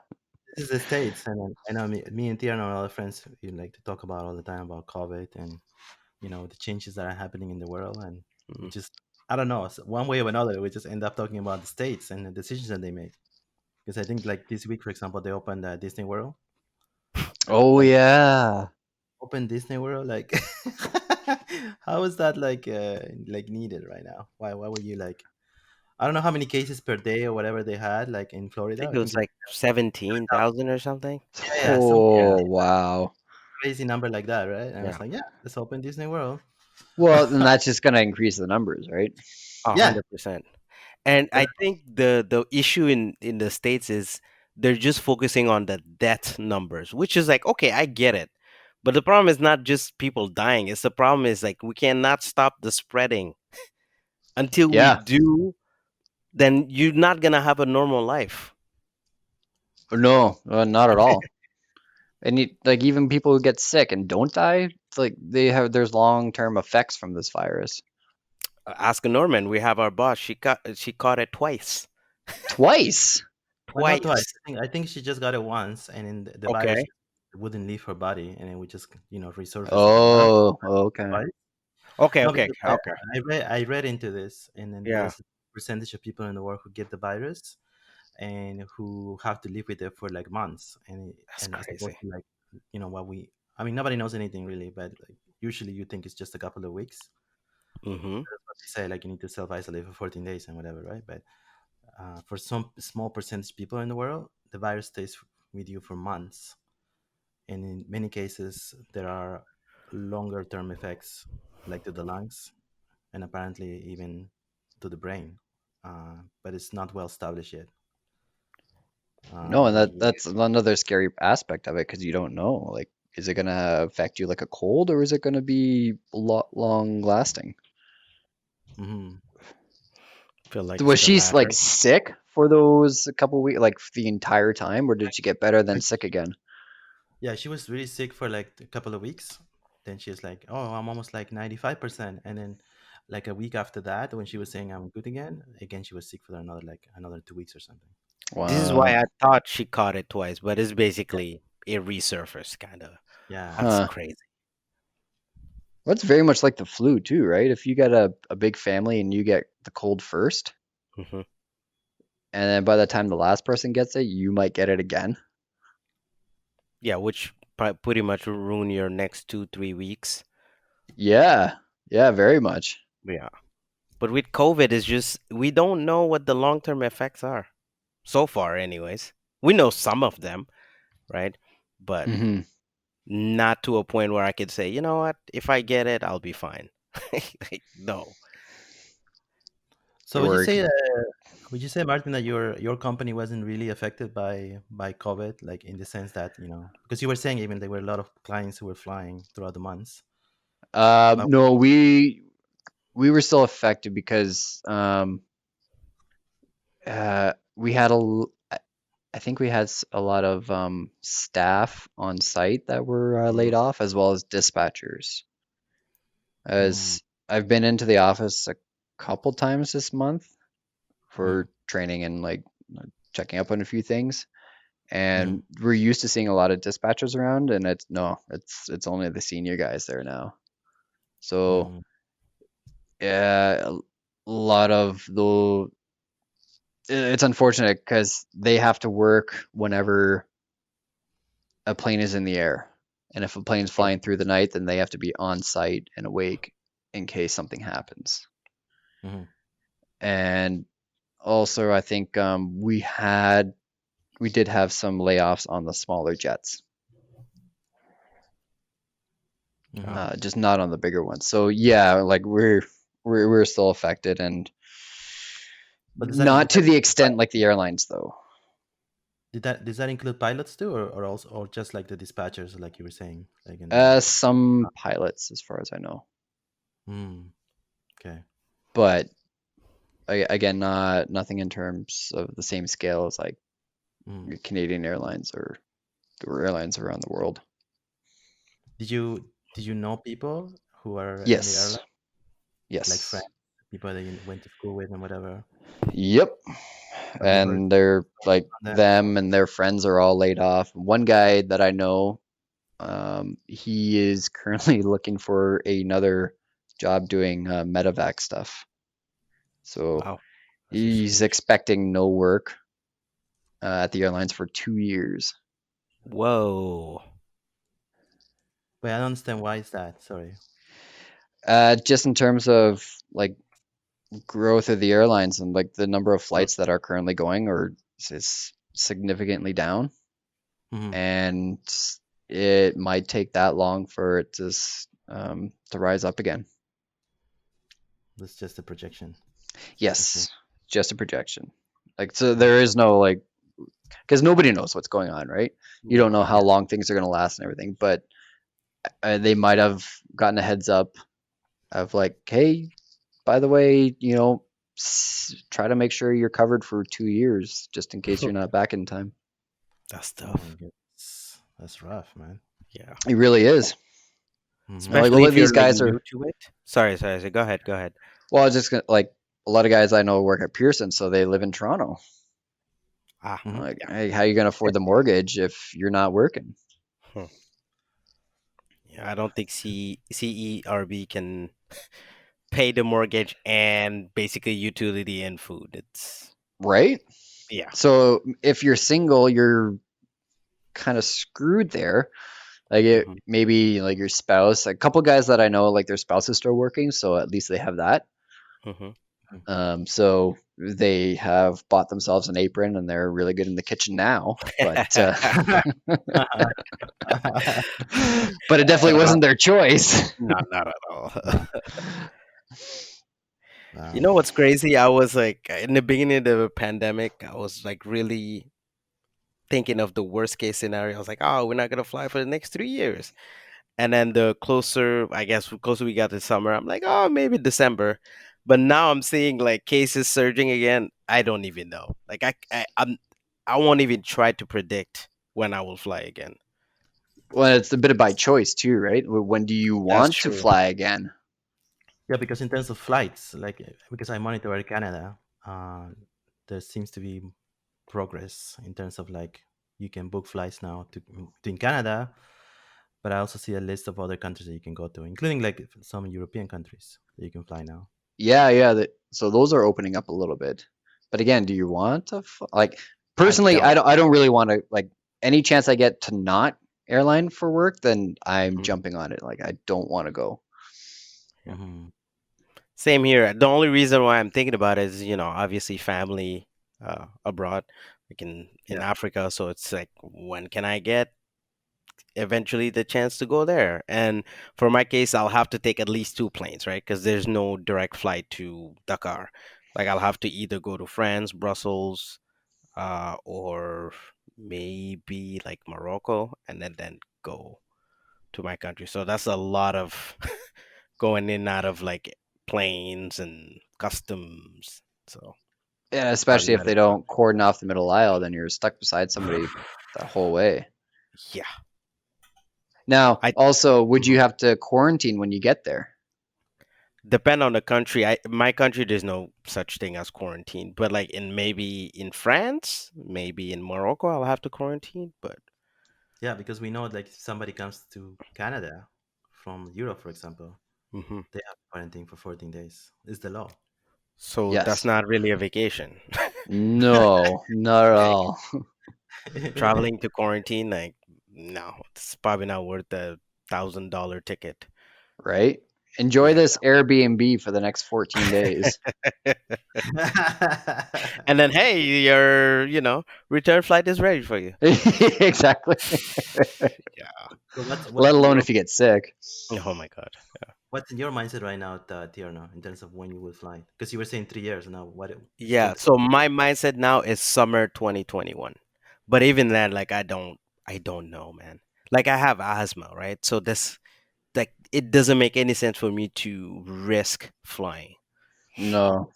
This is the States, and I know me and Tia and our other friends, we like to talk about all the time about COVID and the changes that are happening in the world, and we Mm. just I don't know, one way or another, we just end up talking about the States and the decisions that they make. Because I think like this week, for example, they opened Disney World. Oh Like yeah. open Disney World, like how is that like needed right now? Why would you like? I don't know how many cases per day or whatever they had, like in I Florida. think I it think was like 17,000 or something. yeah, something Oh wow. crazy number like that, right? And I Yeah, was like, yeah, let's open Disney World. Well, then that's just gonna increase the numbers, right? Yeah, 100%. And but I think the issue in the States is they're just focusing on the death numbers, which is like, okay, I get it. But the problem is not just people dying. It's the problem is like we cannot stop the spreading. Until we Yeah. do, then you're not gonna have a normal life. No, not at all. And like even people who get sick and don't die, it's like there's long-term effects from this virus. Ask Norman. We have our boss. She caught it twice. Twice. But not twice. Twice. I think she just got it once, and then the virus Okay. wouldn't leave her body, and then we just resurface again. But I don't Oh, know okay. why. Okay. No, Okay. because Okay. I read into this, and then Yeah. there's a percentage of people in the world who get the virus and who have to live with it for like months, and That's and as opposed crazy. to like what we. I mean, nobody knows anything really, but like, usually you think it's just a couple of weeks. Mm-hmm. That's what they say, like you need to self isolate for 14 days and whatever, right? But for some small percentage of people in the world, the virus stays with you for months, and in many cases, there are longer term effects, like to the lungs and apparently even to the brain. But it's not well established yet. No, and We that's another scary aspect of it because you don't know. Like, is it gonna affect you like a cold, or is it gonna be long lasting? I feel like it's Was the she like latter. sick for those couple weeks, like the entire time, or did she get better than sick again? Yeah, she was really sick for like a couple of weeks. Then she's like, "Oh, I'm almost like 95%." And then, like a week after that, when she was saying I'm good again she was sick for another 2 weeks or something. This is Wow. why I thought she caught it twice, but it's basically a resurface kind of. Yeah, That's Huh. crazy. Well, it's very much like the flu too, right? If you got a big family and you get the cold first, Hmm. and then by the time the last person gets it, you might get it again. Yeah, which pretty much will ruin your next 2, 3 weeks. Yeah. Yeah, very much. Yeah. But with COVID, it's just we don't know what the long term effects are. So far, anyways. We know some of them, right? But Hmm. not to a point where I could say, you know what, if I get it, I'll be fine. Like, no. so Or would you say, Martin, that your company wasn't really affected by COVID, like in the sense that because you were saying even there were a lot of clients who were flying throughout the months. But no, we were still affected because we had I think we had a lot of staff on site that were laid off, as well as dispatchers. mm, As I've been into the office a couple times this month mm, for training and like checking up on a few things, mm, and we're used to seeing a lot of dispatchers around, and it's only the senior guys there now. So mm, yeah, a lot of the it's unfortunate because they have to work whenever a plane is in the air. And if a plane's yeah, flying through the night, then they have to be on site and awake in case something happens. mhm, And also, I think we did have some layoffs on the smaller jets, mhm. Oh. just not on the bigger ones. So yeah, like we're still affected, and But does that not to the extent like the airlines, though. does that include pilots too, or also or just like the dispatchers, like you were saying, like in the Some pilots, as far as I know, mm, okay. but again, nothing in terms of the same scale as like Mm. Canadian Airlines or airlines around the world. Did you know people who are in the Yes, airline, like yes, friends, people that you went to school with and whatever? yep. Have you heard And they're like from them? them and their friends are all laid off. One guy that I know, he is currently looking for another job doing medevac stuff. So Wow. That's a he's change. expecting no work at the airlines for 2 years. Whoa. Wait, I don't understand why is that. Sorry. Just in terms of like growth of the airlines and like the number of Mm, flights that are currently going or is significantly down, mhm. and it might take that long for it to rise up again. That's just a projection. I see. Yes, just a projection. Like so, Mm, there is no like because nobody knows what's going on, right? You don't know Yeah. how long things are going to last and everything, but they might have gotten a heads up of like, hey, by the way, try to make sure you're covered for 2 years just in case you're not back in time. That's Oh my tough. goodness, that's rough, man. Yeah. It really is. Hmm. Like, Especially well, if you're these like guys are. new to it. Sorry. So go ahead. Go ahead. Well, I was just gonna like a lot of guys I know work at Pearson, so they live in Toronto. Ah, Hmm. Like, yeah. hey, how you gonna afford the mortgage if you're not working? Hmm. Yeah, I don't think CERB can pay the mortgage and basically utility and food. It's Right? yeah. So if you're single, you're kind of screwed there. Like Hmm. maybe like your spouse, a couple guys that I know, like their spouse is still working, so at least they have that. Hmm. So they have bought themselves an apron and they're really good in the kitchen now. But but it definitely wasn't their choice. Not at all. Wow. You Wow. know what's crazy? I was like in the beginning of the pandemic, I was like really thinking of the worst case scenario. I was like, oh, we're not gonna fly for the next 3 years. And then the closer, I guess, the closer we got to summer, I'm like, oh, maybe December. But now I'm seeing like cases surging again. I don't even know. Like I won't even try to predict when I will fly again. Well, it's a bit of by choice too, right? When do you That's want to true. fly again? Yeah, because in terms of flights, like because I monitor Air Canada, there seems to be progress in terms of like you can book flights now to in Canada, but I also see a list of other countries that you can go to, including like some European countries that you can fly now. Yeah. So those are opening up a little bit. But again, do you want to like I personally? don't. I don't really want to like any chance I get to not airline for work, then I'm Mhm. jumping on it. Like I don't want to go. Yeah. Hmm. Same here. The only reason why I'm thinking about it is, obviously family abroad, like in Yeah. Africa. So it's like, when can I get eventually the chance to go there? And for my case, I'll have to take at least two planes, right? Because there's no direct flight to Dakar. Like I'll have to either go to France, Brussels, or maybe like Morocco, and then go to my country. So that's a lot of going in and out of like planes and customs. So And probably especially if not a they good don't cordon off the middle aisle, then you're stuck beside somebody option. that whole way. Yeah, Now, I also, would mhm. you have to quarantine when you get there? Depend on the country. My country, there's no such thing as quarantine, but like in maybe in France, maybe in Morocco, I'll have to quarantine. But Yeah, because we know like if somebody comes to Canada from Europe, for example, mhm. they have quarantine for 14 days. It's the law. So that's Yes. not really a vacation. No, not at Like all. traveling to quarantine, like no, it's probably not worth the $1,000 ticket. Right? Enjoy Yeah. this Airbnb for the next 14 days. And then, hey, your return flight is ready for you. Exactly. Yeah. So Let alone if you get sick. Oh my God. what's in your mindset right now, Tierno, in terms of when you will fly? Because you were saying 3 years now. Yeah. So my mindset now is summer 2021. But even then, like I don't know, man. Like I have asthma, right? So this like it doesn't make any sense for me to risk flying. No,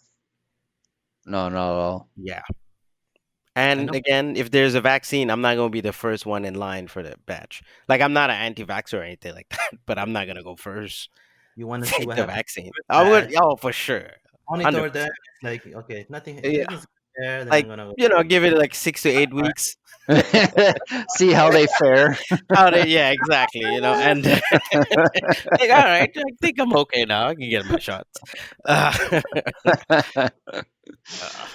no, not at all. Yeah. I And know again, if there's a vaccine, I'm not going to be the first one in line for the batch. Like I'm not an anti-vaxxer or anything like that, but I'm not going to go first. you want to see Take what the happens. vaccine. First I would, batch, oh, for sure. monitor them. 100%. It's like okay, if nothing, if Yeah. everything's there, then I'm Like, gonna go. give it like 6 to 8 weeks. See how they fare. How they, yeah, exactly. And like, all right, I think I'm okay now. I can get my shots. Uh, uh,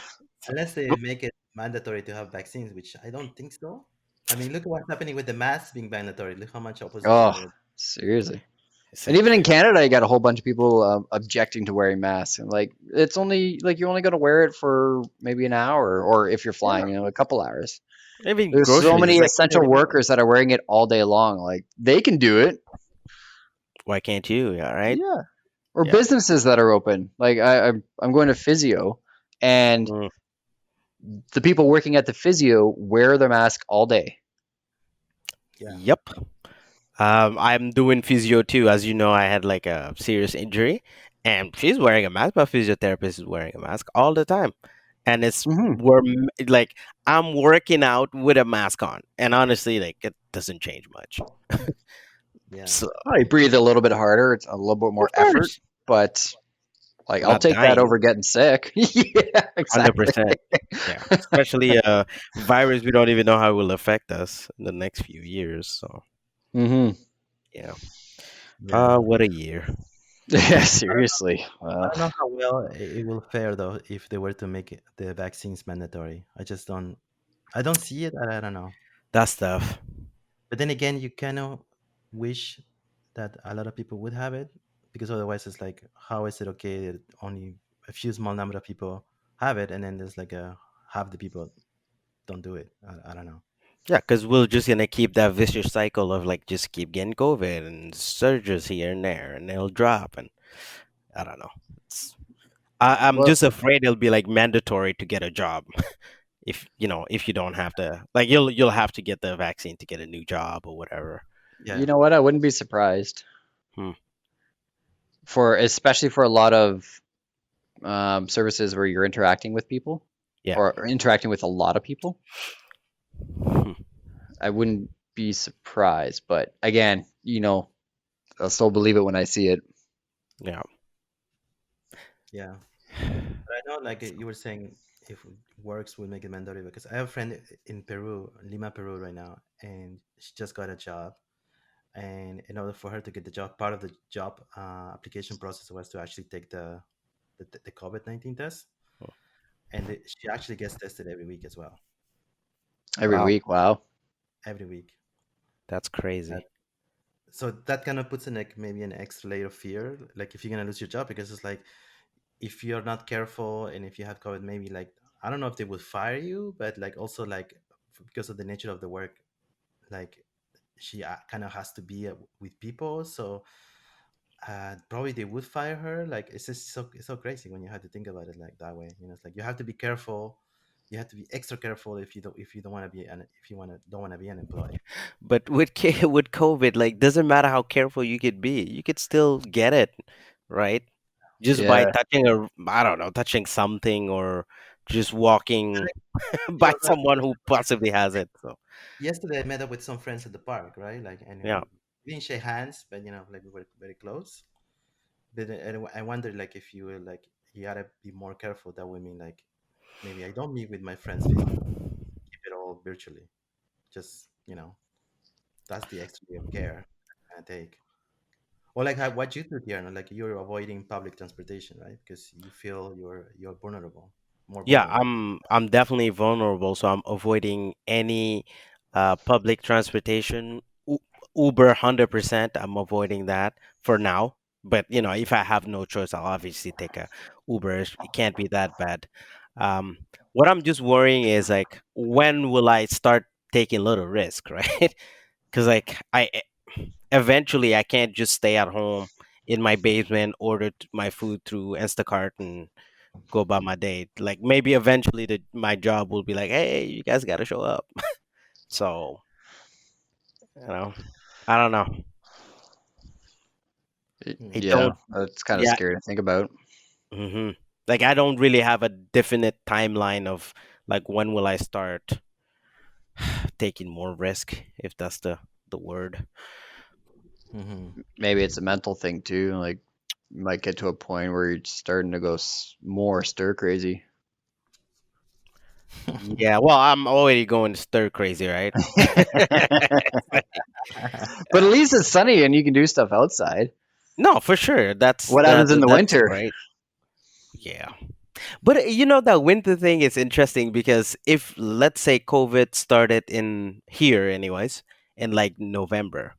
Unless they make it mandatory to have vaccines, which I don't think so. I mean, look at what's happening with the masks being mandatory. Look how much opposition Oh, there. seriously. And same even in here. Canada, you got a whole bunch of people objecting to wearing masks. And like, it's only like you're only going to wear it for maybe an hour, or if you're Yeah. flying, a couple hours. Even There's so groceries is many like essential 30 workers minutes. that are wearing it all day long. Like, they can do it. Why can't you? All right. Yeah. Or Yeah. businesses that are open. Like, I'm going to physio, and Mm. the people working at the physio wear their mask all day. Yeah. Yep. I'm doing physio too. As you know, I had like a serious injury, and she's wearing a mask. My physiotherapist is wearing a mask all the time, and Hmm. like I'm working out with a mask on, and honestly, like it doesn't change much. Yeah. So, I breathe a little bit harder. It's a little bit more of effort, course, but like we're I'll not take that dying. over getting sick. Yeah, exactly. 100%. Yeah, especially a virus we don't even know how it will affect us in the next few years. So Hmm. yeah. Yeah. What a year. Yeah, I don't, seriously. I don't know how well it will fare though if they were to make the vaccines mandatory. I don't see it. I don't know. That stuff. But then again, you cannot wish that a lot of people would have it because otherwise it's like, how is it okay that only a few small number of people have it and then there's like a half the people don't do it. I don't know. Yeah, because we're just gonna keep that vicious cycle of like just keep getting COVID and surges here and there, and they'll drop, and I don't know. It's, I'm Well, just afraid it'll be like mandatory to get a job if if you don't have to like you'll have to get the vaccine to get a new job or whatever. you Yeah. know what? I wouldn't be surprised Hmm. for, especially for a lot of services where you're interacting with people Yeah. or interacting with a lot of people. Hmm. I wouldn't be surprised, but again, I'll still believe it when I see it. Yeah. Yeah. But I know, like you were saying, if it works, will make it mandatory because I have a friend in Peru, Lima, Peru, right now, and she just got a job. And in order for her to get the job, part of the job application process was to actually take the COVID-19 test, and she actually gets tested every week as well, Every Wow, week. Wow. every week. that's That, crazy. so that kind of puts in like maybe an extra layer of fear, like if you're gonna lose your job, because it's like if you're not careful and if you have COVID, maybe like I don't know if they would fire you, but like also like because of the nature of the work, like she kind of has to be with people, so probably they would fire her. Like it's so crazy when you have to think about it like that way. You know, it's like you have to be careful. You have to be extra careful if you don't want to be if you want to don't want to be unemployed. But with with COVID, like doesn't matter how careful you could be, you could still get it, right? Just by Yeah. touching I don't know, touching something or just walking You by know, like, someone who possibly has it. So yesterday I met up with some friends at the park, right? Like, and yeah. we didn't shake hands, but you know, like we were very close. But I wonder, like, if you were like, you gotta be more careful. That would mean like maybe I don't meet with my friends physically, keep it all virtually. Just that's the extra day of care I take. Or like what you do here, no? Like you're avoiding public transportation, right? Because you feel you're vulnerable, more Yeah, vulnerable. I'm definitely vulnerable, so I'm avoiding any public transportation. Uber 100%, I'm avoiding that for now. But if I have no choice, I'll obviously take a Uber. It can't be that bad. Um, what I'm just worrying is like when will I start taking little risk, right? Because like eventually I can't just stay at home in my basement, order my food through Instacart and go about my day. Like maybe eventually my job will be like, hey, you guys got to show up. So you know, I don't know. I Hmm. Yeah, don't. that's kind of Yeah. scary to think about. Hmm. Like I don't really have a definite timeline of like when will I start taking more risk, if that's the word. Hmm. Maybe it's a mental thing too. Like, you might get to a point where you're starting to go more stir crazy. Yeah. Well, I'm already going stir crazy, right? But at least it's sunny and you can do stuff outside. No, for sure. What happens in the That's winter? great. Yeah. But that winter thing is interesting because if let's say COVID started in here anyways in like November,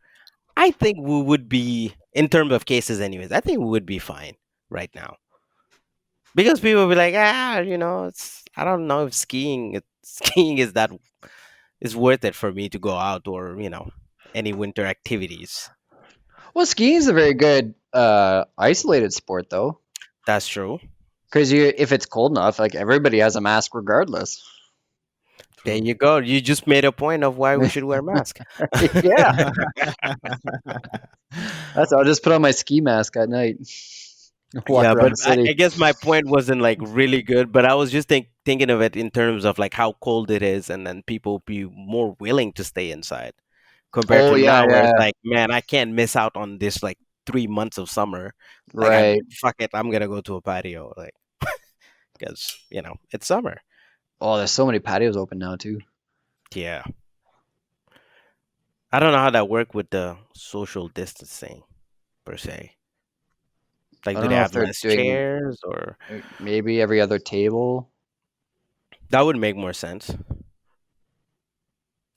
I think we would be in terms of cases anyways. I think we would be fine right now because people will be like, it's I don't know if skiing is worth it for me to go out or any winter activities. Well, skiing is a very good isolated sport though, That's true. because if it's cold enough, like everybody has a mask regardless. There True. you go. You just made a point of why we should wear masks. Yeah, I'll just put on my ski mask at night, walk Yeah, around but the I city. guess my point wasn't like really good, but I was just thinking of it in terms of like how cold it is, and then people be more willing to stay inside compared Oh to yeah, now, where it's yeah, like, man, I can't miss out on this like 3 months of summer. Like, right. fuck it, I'm gonna go to a patio, like, because it's summer. Oh, there's so many patios open now too. Yeah, I don't know how that work with the social distancing per se. Like, I do don't they know if have they're less doing chairs, or maybe every other table. that would make more sense?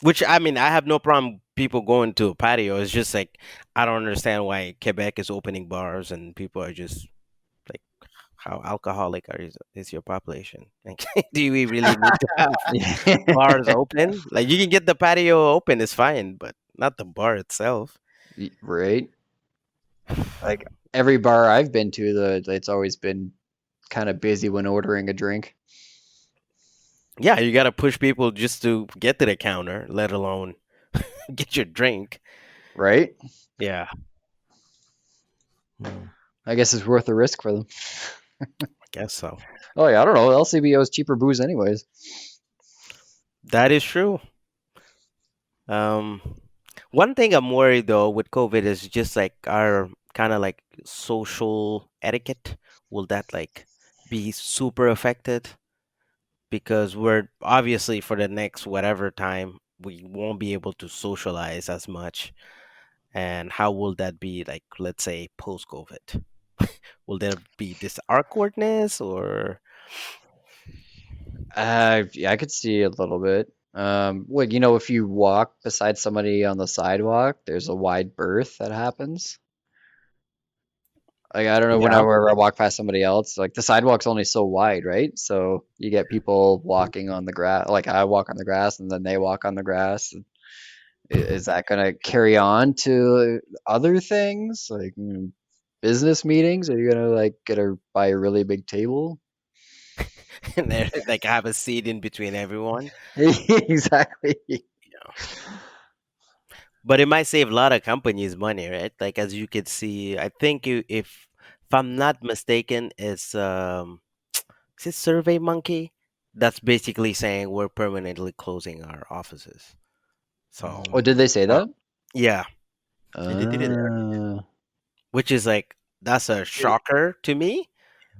Which, I mean, I have no problem people going to a patio. It's just like I don't understand why Quebec is opening bars and people are just like, how alcoholic is your population? Like, do we really need to have bars open? Like, you can get the patio open, it's fine, but not the bar itself. Right? Like every bar I've been to, it's always been kind of busy when ordering a drink, Yeah, you got to push people just to get to the counter, let alone get your drink. right? Yeah, Hmm. I guess it's worth the risk for them. I guess so. Oh yeah, I don't know. LCBO is cheaper booze anyways. That is true. Um, One thing I'm worried though with COVID is just like our kind of like social etiquette. Will that like be super affected? Because we're obviously for the next whatever time we won't be able to socialize as much. And how will that be like, let's say, post COVID? Will there be this awkwardness or Yeah, I could see a little bit. Like if you walk beside somebody on the sidewalk, there's a wide berth that happens. Like I don't know, yeah? whenever I walk past somebody else, like the sidewalk's only so wide, right? So you get people walking on the grass, like I walk on the grass and then they walk on the grass. Is that gonna carry on to other things like business meetings? Are you gonna like get a buy a really big table? And they like have a seat in between everyone. Exactly. But it might save a lot of companies money, right? Like, as you could see, I think if I'm not mistaken, it's is it Survey Monkey? That's basically saying we're permanently closing our offices. So, Oh, Mm. did they say uh, that? yeah, And they did it Uh, which is like that's a shocker to me.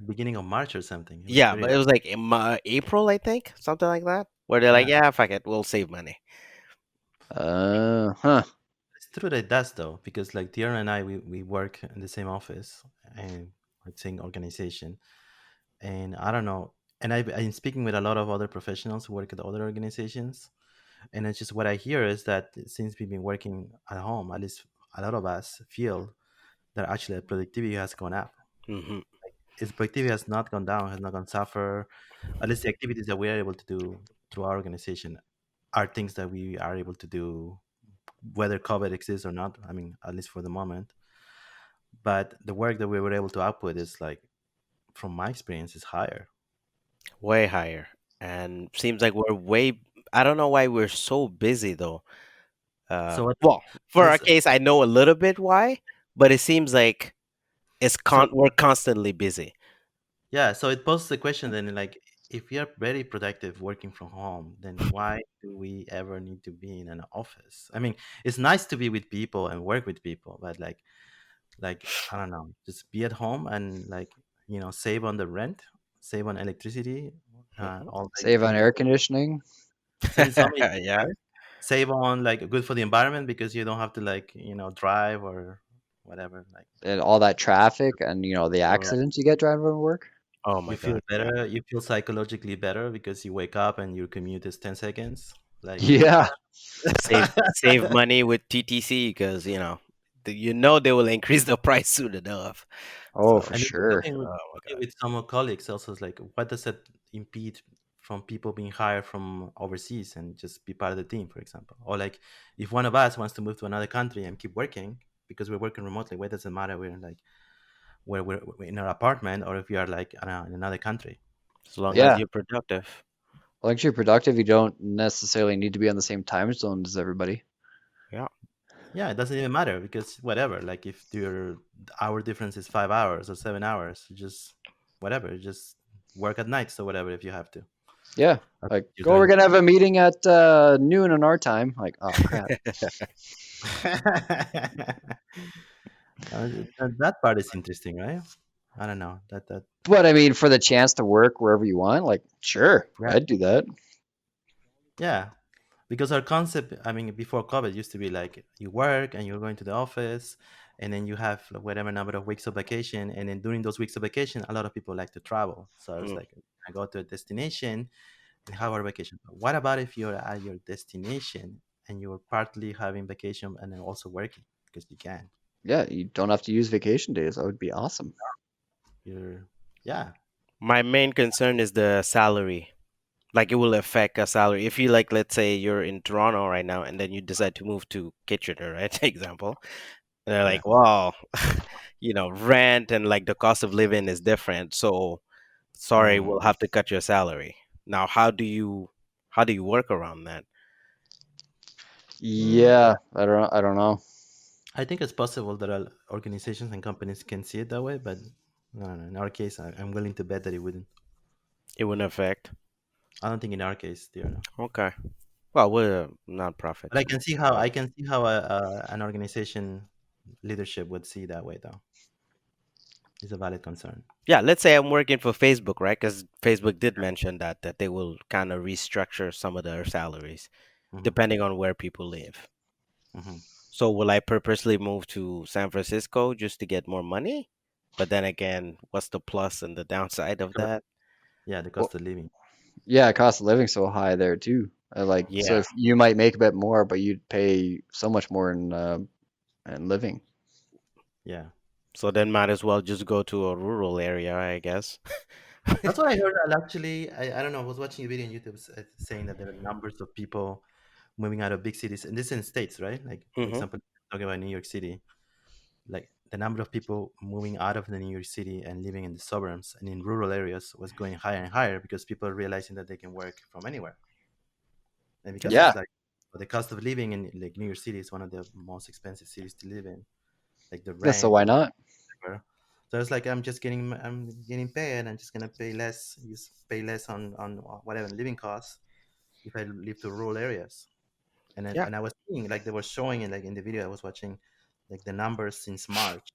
beginning of March or something. It was Yeah, very but it was like in April, I think, something like that, where they're like, yeah. yeah, fuck it, we'll save money. huh. It's true that it does though, because like Dion and I, we work in the same office and like same organization, and I don't know. And I'm speaking with a lot of other professionals who work at other organizations, and it's just what I hear is that since we've been working at home, at least a lot of us feel that actually productivity has gone up. Hmm. Its productivity has not gone down, has not gone suffer. At least the activities that we are able to do through our organization are things that we are able to do whether COVID exists or not. I mean, at least for the moment. But the work that we were able to output is like, from my experience, is higher. Way higher, and seems like we're way. I don't know why we're so busy though. So what? Well, for our Let's case, I know a little bit why, but it seems like so we're constantly busy. yeah. So it poses the question then, like, if we are very productive working from home, then why do we ever need to be in an office? I mean, it's nice to be with people and work with people, but like I don't know, just be at home and like save on the rent, save on electricity, Mhm. all the Save on utilities. air conditioning. Save so many things, Yeah. right? Save on like good for the environment because you don't have to like drive or whatever. Like And all that traffic and the correct. accidents you get driving to work. Oh You my feel God. Yeah. better. You feel psychologically better because you wake up and your commute is 10 seconds. Like Yeah. Save money with TTC because they will increase the price soon enough. Oh, So, for and then sure. oh my talking God. with some colleagues also is like, what does it impede from people being hired from overseas and just be part of the team, for example? Or like, if one of us wants to move to another country and keep working because we're working remotely, why does it matter? We're in like where we're in our apartment or if we are like I don't know, in another country. As long as Yeah. you're productive. long as you're productive, you don't necessarily need to be on the same time zone as everybody. Yeah. Yeah, it doesn't even matter because whatever. Like if your hour difference is 5 hours or 7 hours, you just whatever. You just work at night, so whatever if you have to. Yeah, That's like, what you're oh, we're doing. gonna have a meeting at noon in our time. Like, oh crap. That part is interesting, right? I don't know that. But I mean, for the chance to work wherever you want, like, sure, Yeah, I'd do that. yeah. Because our concept, I mean, before COVID, used to be like you work and you're going to the office, and then you have whatever number of weeks of vacation, and then during those weeks of vacation, a lot of people like to travel. So it's Mm. like I go to a destination and have our vacation. But what about if you're at your destination and you're partly having vacation and then also working because you can? Yeah, you don't have to use vacation days. That would be awesome. You're yeah. My main concern is the salary. Like it will affect a salary. If you like, let's say you're in Toronto right now, and then you decide to move to Kitchener, right? Example. And they're Yeah. like, well, rent and like the cost of living is different. So sorry, Hmm. we'll have to cut your salary. Now, how do you work around that? Mm, Yeah, I don't know. I think it's possible that organizations and companies can see it that way, but I don't know. In our case, I'm willing to bet that it wouldn't. It wouldn't affect. I don't think in our case, dear. No. Okay. Well, we're a nonprofit, But so I can see how an organization leadership would see that way, though. It's a valid concern. yeah. Let's say I'm working for Facebook, right? Because Facebook did mention that they will kind of restructure some of their salaries Hmm. depending on where people live. Hmm. So will I purposely move to San Francisco just to get more money? But then again, what's the plus and the downside of that? Yeah, the Well, cost of living. yeah, cost of living so high there too. Like, so Yeah. if you might make a bit more, but you'd pay so much more in living. Yeah, So then might as well just go to a rural area, I guess. that's what I heard. Actually, I don't know. I was watching a video on YouTube saying that there are numbers of people moving out of big cities, and this is in states, right? Like for Hmm. example, talking about New York City, like the number of people moving out of the New York City and living in the suburbs and in rural areas was going higher and higher because people are realizing that they can work from anywhere, and because Yeah. it's Yeah, like the cost of living in like New York City is one of the most expensive cities to live in, like the yeah. So rent why and not? whatever. So it's like I'm getting paid. I'm just gonna pay less, just pay less on whatever living costs if I live to rural areas. Yeah. And I was seeing like they were showing it like in the video I was watching, like the numbers since March,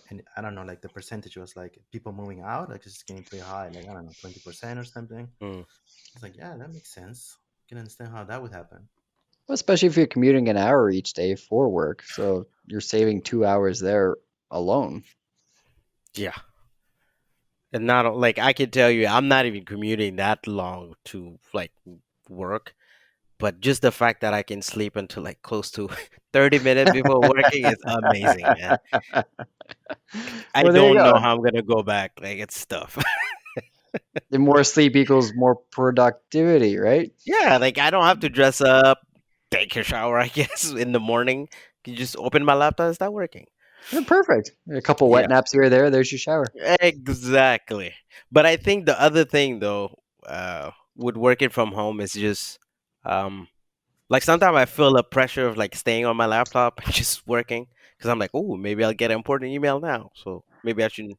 and I don't know, like the percentage was like people moving out, like it's getting pretty high, like I don't know, 20% or something. Mm. It's like yeah, that makes sense. I can understand how that would happen. Well, especially if you're commuting an hour each day for work, so you're saving 2 hours there alone. Yeah. And not like I can tell you, I'm not even commuting that long to like work, but just the fact that I can sleep until like close to 30 minutes before working is amazing, man. I Well, there you don't know go. how I'm gonna go back. Like it's tough. The more sleep equals more productivity, right? Yeah, like I don't have to dress up, take a shower, I guess, in the morning. You just open my laptop and start working. Yeah, perfect. A couple wet Yeah, naps here or there. There's your shower. exactly. But I think the other thing though, with working from home is just um like sometimes I feel the pressure of like staying on my laptop and just working because I'm like, oh, maybe I'll get an important email now. So maybe I should,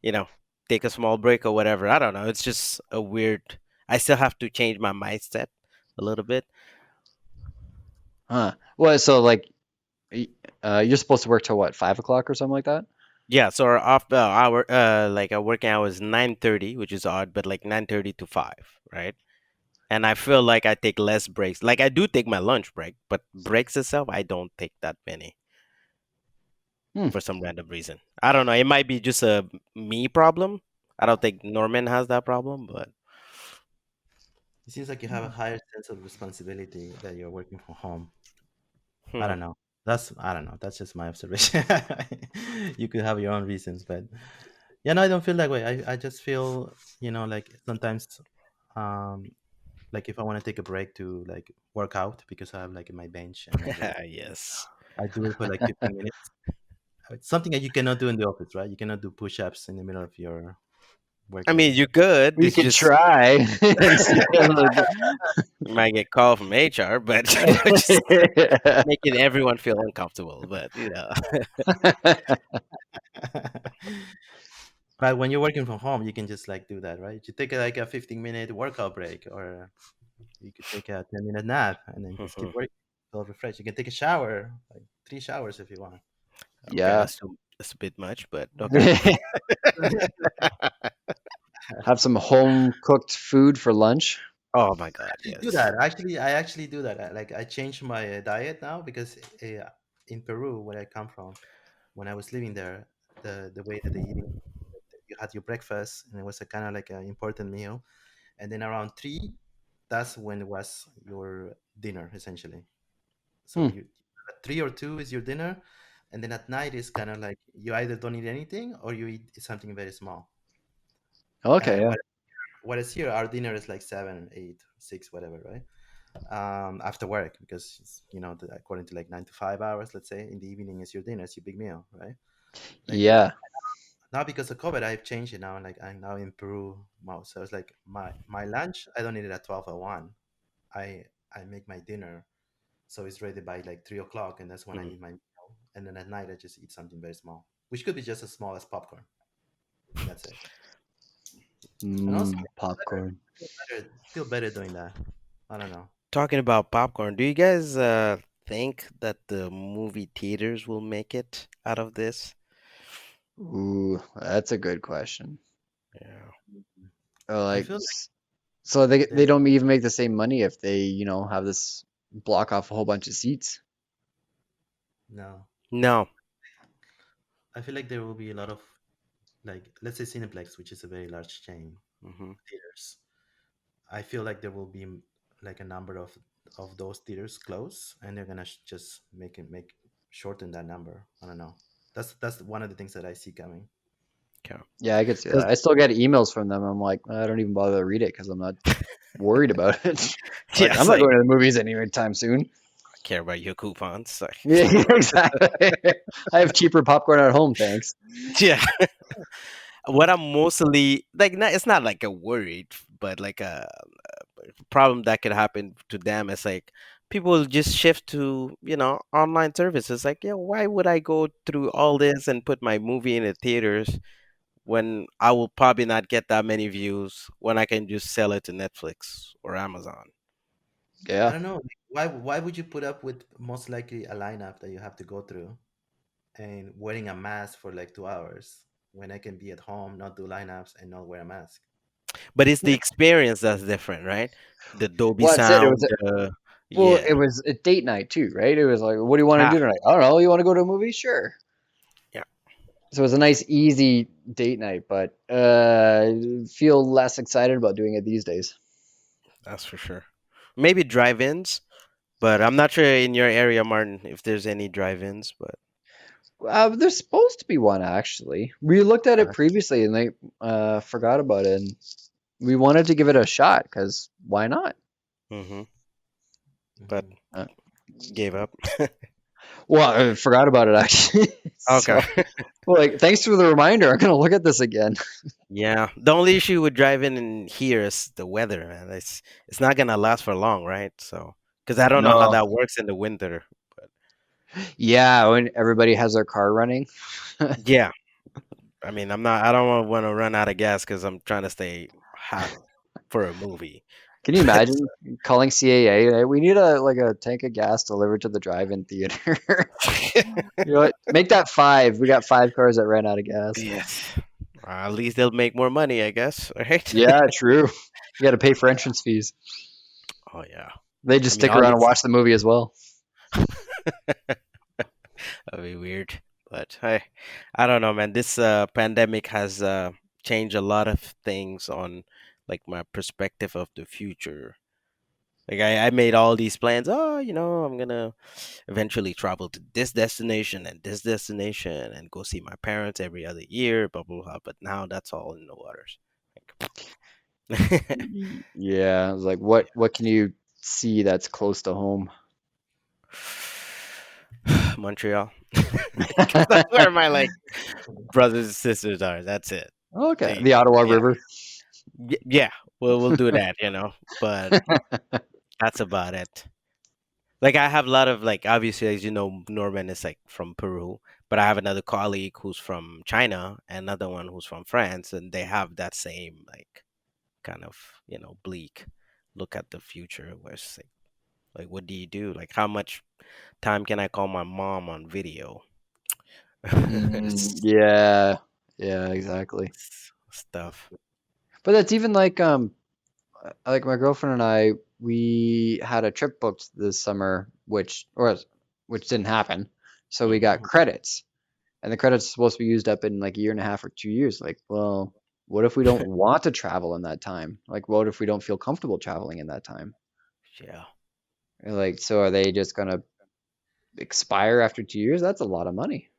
you know, take a small break or whatever. I don't know. It's just a weird. I still have to change my mindset a little bit. Huh. Well, so like, you're supposed to work till what, 5 o'clock or something like that? Yeah. So our off hour, like our working hour is 9:30, which is odd, but like 9:30 to 5, right? And I feel like I take less breaks. Like I do take my lunch break, but breaks itself, I don't take that many. Hmm. For some random reason. I don't know. It might be just a me problem. I don't think Norman has that problem, but It seems like you have a higher sense of responsibility that you're working from home. I hmm. don't know. I don't know. That's just my observation. You could have your own reasons, but yeah, no, I don't feel that way. I just feel, like sometimes, um, like if I want to take a break to like work out because I have like my bench and my weight, Yes. I do it for like 15 minutes. It's something that you cannot do in the office, right? You cannot do push-ups in the middle of your I working. mean, you could. We It's could just try and see. you might get called from HR, but just making everyone feel uncomfortable. But But when you're working from home, you can just like do that, right? You take like a 15-minute workout break, or you could take a 10-minute nap and then just keep Mhm. working. Feel refreshed. You can take a shower, like 3 showers if you want. Okay, Yeah. that's a bit much, but okay. Have some home cooked food for lunch. Oh my God, Actually do yes. that. I actually do that. Like I changed my diet now because in Peru, where I come from, when I was living there, the way that they eating, you had your breakfast and it was a kind of like an important meal, and then around 3, that's when it was your dinner essentially. So Hmm. you at 3 or 2 is your dinner, and then at night is kind of like you either don't eat anything or you eat something very small. Okay. And Yeah. what is here, our dinner is like 7, 8, 6, whatever, right? After work, because according to like 9 to 5 hours, let's say in the evening is your dinner, it's your big meal, right? Like Yeah. now because of COVID, I've changed it now. Like I'm now in Peru mode, so it's like my lunch, I don't eat it at 12 or 1. I make my dinner, so it's ready by like 3 o'clock, and that's when I Mm. eat my meal. And then at night, I just eat something very small, which could be just as small as popcorn, and that's it. And also, Popcorn. feel better doing that. I don't know. Talking about popcorn, do you guys think that the movie theaters will make it out of this? Ooh, that's a good question. Yeah. Or I like, feel like so they they don't even make the same money if they, have this block off a whole bunch of seats. no. No. I feel like there will be a lot of, like, let's say Cineplex, which is a very large chain Hmm. theaters. I feel like there will be like a number of those theaters close, and they're gonna just make shorten that number. I don't know. That's one of the things that I see coming. Okay. Yeah, I could see that. 'Cause- I still get emails from them. I'm like, I don't even bother to read it because I'm not worried about it. yeah, Like, I'm it's not like going to the movies anytime soon. I care about your coupons. Like, Yeah, exactly. I have cheaper popcorn at home, thanks. yeah. What I'm mostly like, not, it's not like a worried, but like a problem that could happen to them is like people will just shift to online services. Like, yeah, why would I go through all this and put my movie in the theaters when I will probably not get that many views when I can just sell it to Netflix or Amazon? I Yeah. don't know. Why would you put up with most likely a lineup that you have to go through and wearing a mask for like 2 hours when I can be at home, not do lineups, and not wear a mask? But it's the experience that's different, right? The Dolby Well, that's it. It was sound, well, yeah, it was a date night too, right? It was like, what do you want to ah, do tonight? I don't know. You want to go to a movie? Sure. yeah, So it was a nice, easy date night, but feel less excited about doing it these days. that's for sure. Maybe drive-ins, but I'm not sure in your area, Martin, if there's any drive-ins. But There's supposed to be one actually. We looked at it uh, previously and they forgot about it, and we wanted to give it a shot because why not? hmm but Hmm. Uh, gave up. well, I forgot about it actually. Okay. So, well, like, thanks for the reminder. I'm gonna look at this again. Yeah, the only issue with driving in here is the weather, man. It's not gonna last for long, right? So, because I don't know how No. that works in the winter. But Yeah, when everybody has their car running. yeah, I mean, I don't want to run out of gas because I'm trying to stay hot for a movie. Can you But imagine calling CAA? We need a tank of gas delivered to the drive-in theater. You know what? Make that five. We got five cars that ran out of gas. yes, at least they'll make more money, I guess. Right? Yeah, true. You got to pay for entrance fees. Oh yeah. They I just mean, stick all around and these watch the movie as well. that'd be weird, but hey, I don't know, man. This pandemic has changed a lot of things on like my perspective of the future. Like I made all these plans. Oh, I'm gonna eventually travel to this destination and this destination and go see my parents every other year, blah blah blah. But now that's all in the waters. Like, Yeah, I was like, what can you see that's close to home? Montreal, 'cause that's where my like brothers and sisters are. That's it. Okay, The- the Ottawa yeah, River. yeah, we'll do that, you know. But that's about it. Like I have a lot of like obviously as you know Norman is like from Peru, but I have another colleague who's from China and another one who's from France and they have that same like kind of, bleak look at the future where it's like what do you do? Like how much time can I call my mom on video? Yeah, yeah, exactly. Stuff. But that's even like my girlfriend and I, we had a trip booked this summer, which didn't happen. So we got Mhm. credits, and the credits are supposed to be used up in like a year and a half or 2 years. Like, well, what if we don't want to travel in that time? Like, what if we don't feel comfortable traveling in that time? Yeah. Like, so are they just gonna expire after 2 years? That's a lot of money.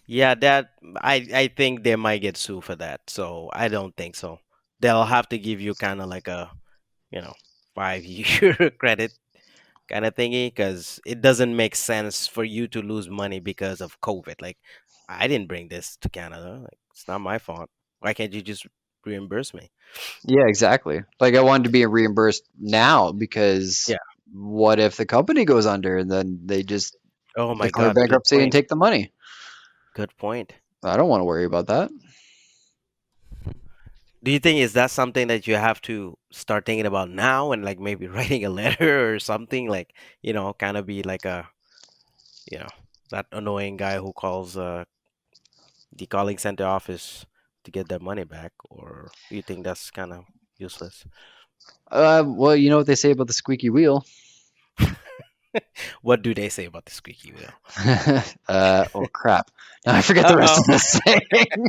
Yeah, that I think they might get sued for that. So I don't think so. They'll have to give you kind of like a, you know, 5 year credit kind of thingy because it doesn't make sense for you to lose money because of COVID. Like, I didn't bring this to Canada. Like, it's not my fault. Why can't you just reimburse me? Yeah, exactly. Like, I wanted to be reimbursed now because Yeah. what if the company goes under and then they just Oh my declare God. Good bankruptcy and point. take the money? Good point. I don't want to worry about that. Do you think is that something that you have to start thinking about now and like maybe writing a letter or something like, kind of be like you know, that annoying guy who calls the calling center office to get their money back, or do you think that's kind of useless? Well, you know what they say about the squeaky wheel. What do they say about the squeaky wheel? Oh crap! Now I forget the rest Oh, of the saying.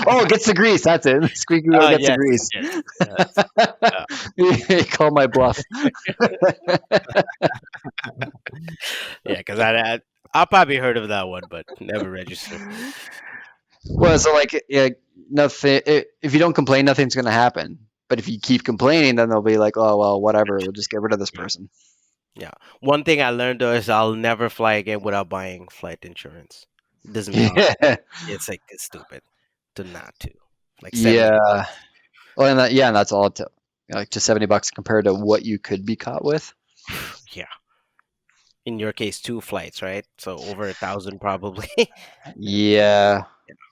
Oh, it gets the grease. That's it. The squeaky wheel oh gets the yes, grease. yes, yes. Uh, You call my bluff. yeah, because I probably heard of that one, but never registered. Well, so like, yeah, nothing. If you don't complain, nothing's gonna happen. But if you keep complaining, then they'll be like, "Oh well, whatever. We'll just get rid of this Yeah, person." yeah. One thing I learned though is I'll never fly again without buying flight insurance. It doesn't make sense. Yeah, It's like it's stupid to not to. Like 70. yeah. Well, and yeah, and that's all. Like just $70 compared to what you could be caught with. Yeah. In your case, two flights, right? So over 1,000 probably. Yeah.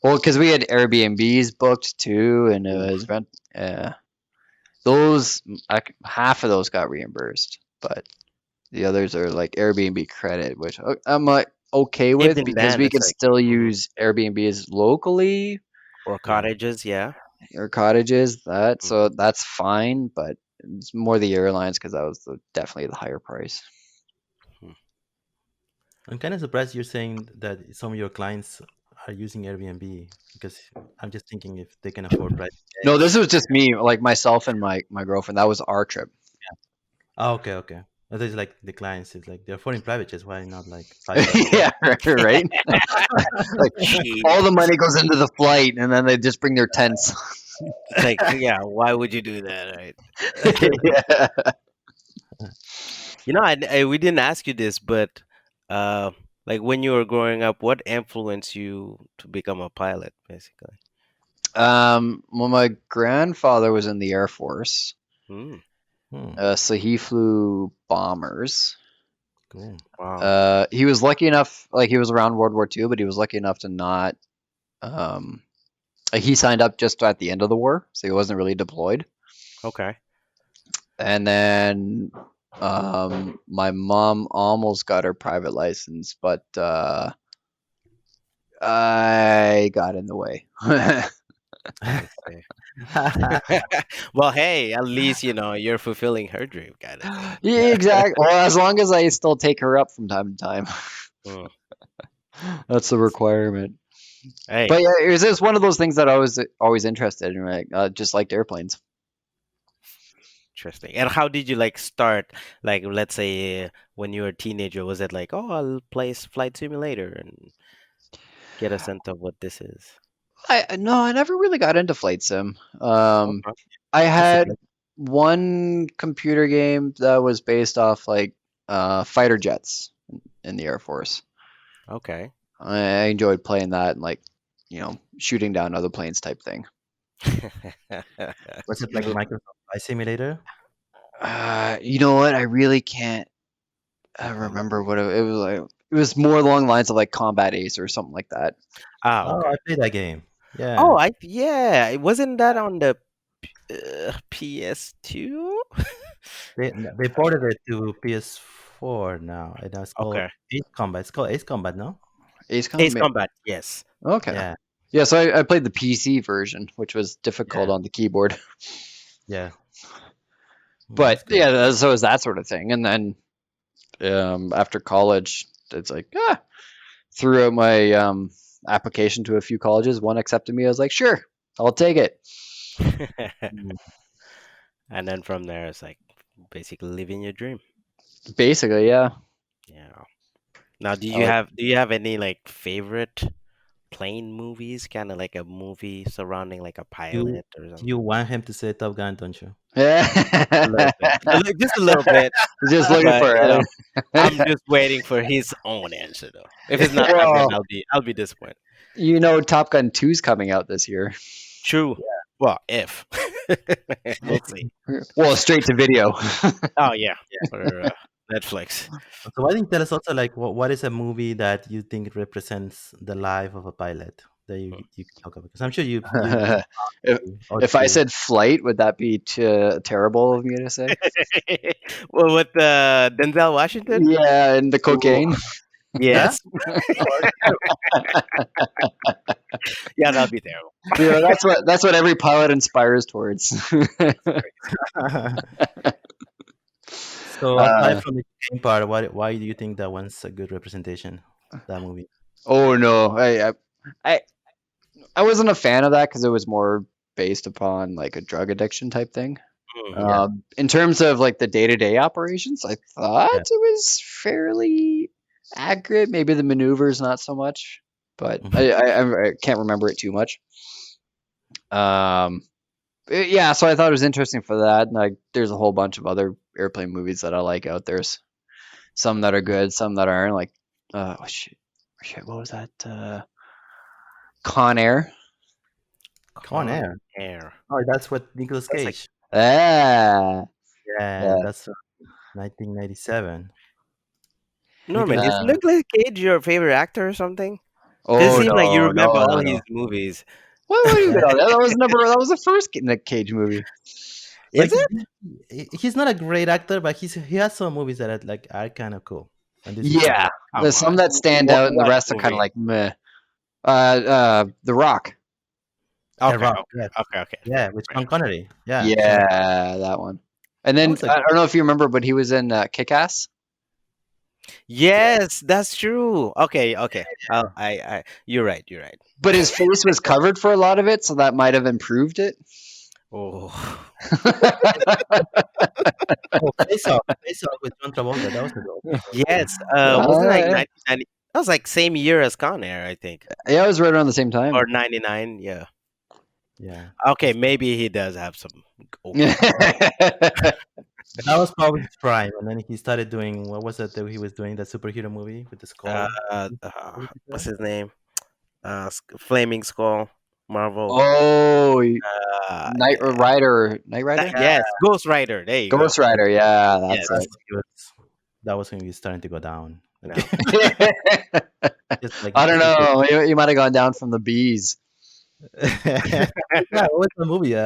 Well, because we had Airbnbs booked too, and it Oof. was rent. Yeah, those half of those got reimbursed, but the others are like Airbnb credit, which I'm like okay with Even because then, we it's can like, still mhm. use Airbnbs locally Or Yeah. cottages, yeah. or cottages. So Mhm. that's fine, but it's more the airlines because that was definitely the higher price. Hmm. I'm kind of surprised you're saying that some of your clients are using Airbnb because I'm just thinking if they can afford private No, this jets. was just me, like myself and my girlfriend. That was our trip. Oh, okay, okay. I thought it's like the clients. It's like they're affording private jets. Why not like 5 star hotel? Yeah, right. Like all the Jeez. money goes into the flight, and then they just bring their tents. It's like, yeah, why would you do that, right? Yeah. We didn't ask you this, but uh, like when you were growing up, what influenced you to become a pilot, basically? Well, my grandfather was in the Air Force, Hmm. Hmm, so he flew bombers. cool. Wow. He was lucky enough, like he was around World War II, but he was lucky enough to not. Um, he signed up just at the end of the war, so he wasn't really deployed. Okay. And then my mom almost got her private license, but I got in the way. I see. Well, hey, at least you're fulfilling her dream, kind of thing. Yeah, exactly. Well, as long as I still take her up from time to time, Mm. that's the requirement. Hey, But yeah, it was just one of those things that I was always interested in. Right, just liked airplanes. interesting. And how did you like start? Like, let's say when you were a teenager, was it like, oh, I'll play Flight Simulator and get a sense of what this is? I no, I never really got into flight sim. Okay, I that's had good. one computer game that was based off like fighter jets in the Air Force. Okay. I enjoyed playing that and like shooting down other planes type thing. Was it like Microsoft Flight Simulator? You know what? I really can't remember what it was like. It was more along the lines of like Combat Ace or something like that. Ah, Oh, okay. I played that game. Oh, Yeah, yeah. It wasn't that on the PS2? they ported it to PS4 now, and it's called Okay. Ace Combat. It's called Ace Combat, no? Ace Ace Combat. Combat, yes. Okay. Yeah, Yeah, so I played the PC version, which was difficult yeah, on the keyboard. yeah. But That's cool. yeah, so it was that sort of thing. And then after college, it's like, threw out my application to a few colleges. One accepted me. I was like, sure, I'll take it. Mm. And then from there, it's like basically living your dream. Basically, yeah. Yeah. Now, do I you like. have any like favorite plane movies? Kind of like a movie surrounding like a You pilot or you something? want him to say Top Gun, don't you? A little bit, just a little bit. Just looking But for you know, it. I'm just waiting for his own answer though. If it's not that, then Well, I'll be disappointed. Top Gun 2's coming out this year. True. Well, if we'll see. Well, straight to video. Oh yeah, for Netflix. So why don't you tell us also like what is a movie that you think represents the life of a pilot that you can talk about? Because I'm sure you've seen if or if I two. said flight, would that be terrible of me to say? Well, with Denzel Washington. Yeah, and the Oh, cocaine. huh? Yes. Yeah, that'll be terrible. That's what every pilot inspires towards. So aside uh, from the game part, why do you think that one's a good representation? That movie. oh no, I I wasn't a fan of that because it was more based upon like a drug addiction type thing. Mhm. Yeah, In terms of like the day-to-day operations, I thought yeah. it was fairly accurate. Maybe the maneuvers not so much, but Mhm. I can't remember it too much. Um, yeah, so I thought it was interesting for that. And like, there's a whole bunch of other airplane movies that I like out there. Some that are good, some that aren't. Like, oh shit, what was that? Con Air. Con Con Air. Air. Oh, that's what Nicolas That's like Cage. Ah, Yeah, yeah. that's 1997. Norman. Nicolas. Is Uh, Nicolas Cage your favorite actor or something? Because it oh seems like you no, remember no, all no, his no. movies. What do you mean? That was the first Nick Cage movie. Is Like it? he's not a great actor, but he has some movies that are kind of cool, and this is one. Yeah, Come there's some on. that stand out, and the What rest are kind of movie? like meh. The Rock. The Okay, Rock, okay, yes, okay, okay. yeah, with Fair. Sean Connery, yeah, Yeah, that one. And that then was a I don't know if you remember, but he was in Kick-Ass. Yes, that's true. Okay, okay. You're right. You're right. But his face was covered for a lot of it, so that might have improved it. Oh, Face Off with John Travolta. That was a good. yes. Wasn't like Yeah, 1990? That was like same year as Con Air, I think, yeah, it was right around the same or time. 99. Yeah. Yeah, Okay, that's good. maybe he does have some okay movies. That was probably his prime, and then he started doing what was it that he was doing that superhero movie with the Uh, skull? What was it what's called? his name? Flaming Skull, Marvel. Oh, Knight Yeah. Rider, Knight Rider, Yes, Ghost Rider. There you go. Ghost Rider. Yeah, Yes. that's That's it. when he was. That was when he was starting to go down. Okay, No. just like I don't just like the. know. You might have gone down from the bees. Yeah, what was the movie?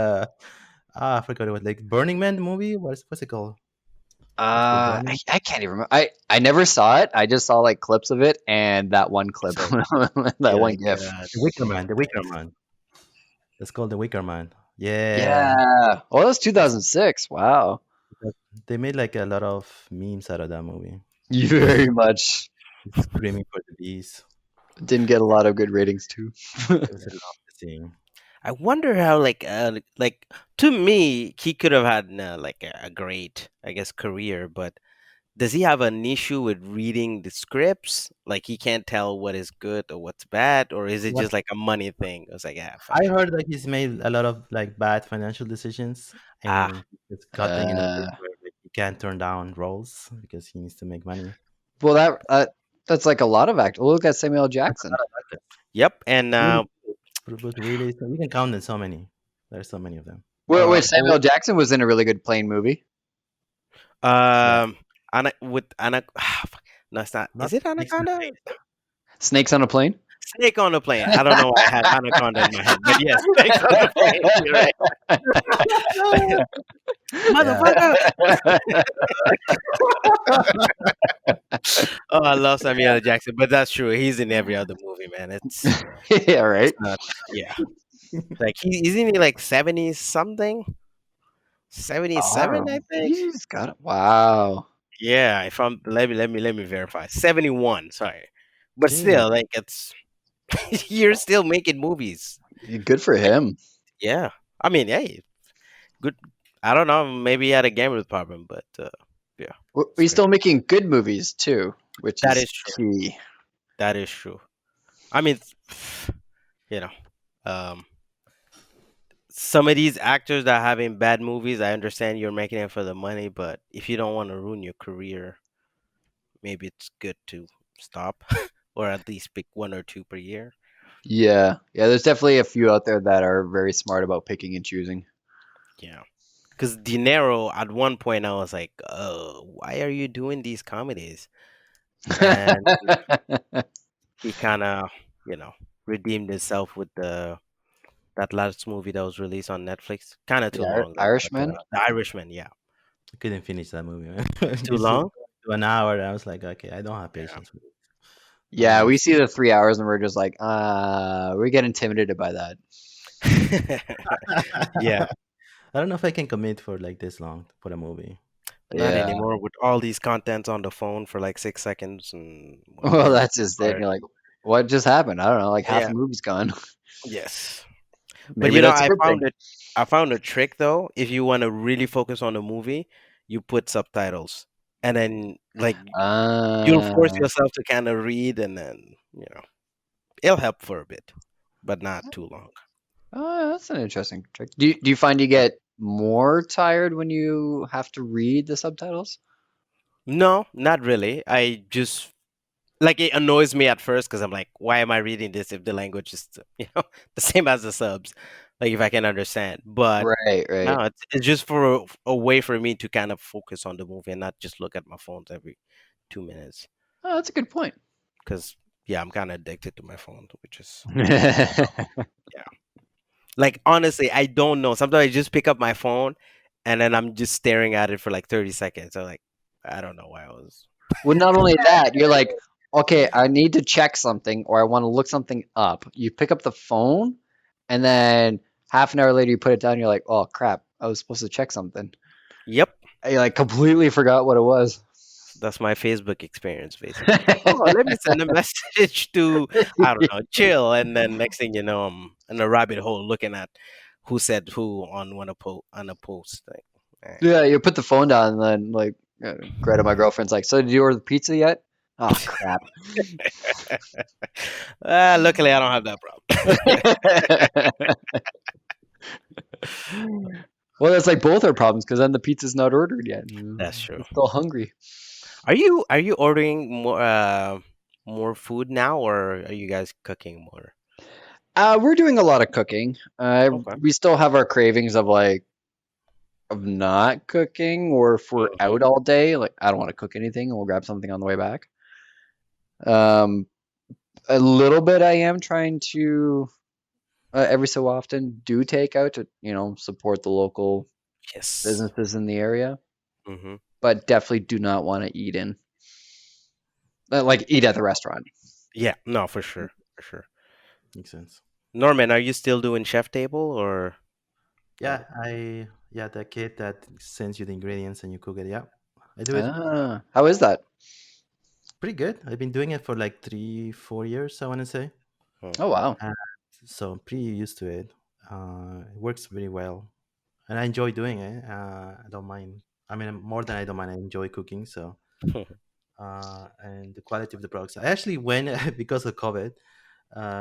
I forgot it was like Burning Man movie. What's it called? Is it called Burning? I can't even remember. I never saw it. I just saw like clips of it and that one clip, So that one Like GIF. The Wicker Man. The Wicker Man. It's called The Wicker Man. Yeah, Yeah. Oh, that was that's 2006. Wow. that- they made like a lot of memes out of that movie. You very much Screaming for the bees. didn't get a lot of good ratings too. It was a lovely scene. I wonder how like to me he could have had like a great I guess career, but does he have an issue with reading the scripts? Like he can't tell what is good or what's bad, or is it What just like a money thing? It's like ah fuck I it. heard that he's made a lot of like bad financial decisions, Ah, and it's gotten in a uh, place where like, he can't turn down roles because he needs to make money. well, that's like a lot of actors. Look at Samuel Jackson. yep. And Really? Bruce Willis. You can count them so many. There's so many of them. Well, wait, Oh, Samuel Jackson was in a really good plane movie. Yeah, um, with fuck. No, it's not. not Is it Snakes on a Anaconda? Plane. Snakes on a Plane. Snake on the plane. I don't know why I had Anaconda in my head, but yes, snakes on the plane. You're right, Yeah, motherfucker. Oh, I love Samuel L. Jackson, but that's true. He's in every other movie, man. Yeah, It's right. not. Yeah, like he isn't he like 70 something, Oh, 77, I think. he's got it. Wow. Yeah, if I'm let me verify. 71. Sorry, but jeez. still, like it's you're still making movies. Good for Like, him. yeah, I mean, hey, good. I don't know. Maybe he had a gambling problem, but yeah, it's He's great. still making good movies too, which That is is true. key. That is true. I mean, you know, um, some of these actors that are having bad movies, I understand you're making it for the money, but if you don't want to ruin your career, maybe it's good to stop or at least pick one or two per year. Yeah, yeah. There's definitely a few out there that are very smart about picking and choosing. Yeah. Because De Niro, at one point, I was like, why are you doing these comedies? And he kind of, you know, redeemed himself with that last movie that was released on Netflix. Kind of too long though, but Irishman. The Irishman, yeah, I couldn't finish that movie, man. too It's long. to an hour. I was like, okay, I don't have patience with it. Yeah, we It's, see the 3 hours and we're just like, we get intimidated by that. Yeah, I don't know if I can commit for like this long for a movie. not Yeah. anymore with all these contents on the phone for like 6 seconds and Well, whatever. that's just it. And you're like, what just happened? I don't know. Like half Yeah, the movie's gone. yes. But Maybe that's a good thing. I found a trick though. If you want to really focus on the movie, you put subtitles, and then like you'll force Uh, yourself to kind of read, and then it'll help for a bit, but not too long. that's an interesting trick. Do you find you get more tired when you have to read the subtitles? No, not really. I just like it annoys me at first because I'm like, why am I reading this if the language is the same as the subs? Like if I can understand, but Right, no, right. it's just for a way for me to kind of focus on the movie and not just look at my phones every 2 minutes. Oh, that's a good point. Because yeah, I'm kind of addicted to my phone, which is yeah. Like honestly, I don't know. Sometimes I just pick up my phone and then I'm just staring at it for like 30 seconds. I'm like, I don't know why I was. Well, not only that, you're like, okay, I need to check something or I want to look something up. You pick up the phone and then half an hour later you put it down. You're like, oh crap, I was supposed to check something. Yep, I like completely forgot what it was. that's my Facebook experience basically. Oh, let me send a message to I don't know, chill, and then next thing you know, I'm in a rabbit hole looking at who said who on on a post. Like, eh. Yeah, you put the phone down and then like Greta, my girlfriend's like, so did you order the pizza yet? Oh crap. Luckily, I don't have that problem. Well, that's like both our problems because then the pizza's not ordered yet. That's true. We're still hungry. Are you ordering more food now, or are you guys cooking more? We're doing a lot of cooking. Okay. We still have our cravings of like of not cooking, or if we're Hmm. out all day, like I don't want to cook anything, and we'll grab something on the way back. Um, a little bit. I am trying to every so often do take out to support the local Yes. businesses in the area, Hmm. but definitely do not want to eat in like eat at the restaurant. Yeah. No, for sure. For sure. Makes sense. Norman, are you still doing chef table or Yeah, the kid that sends you the ingredients and you cook it. Yeah, I do it How is that? pretty good. I've been doing it for like 3, 4 years, I want to say. Hmm. Oh wow. And so I'm pretty used to it. It works very well, and I enjoy doing it. I don't mind. I mean, more than I don't mind, I enjoy cooking. So, and the quality of the products. I actually went because of COVID.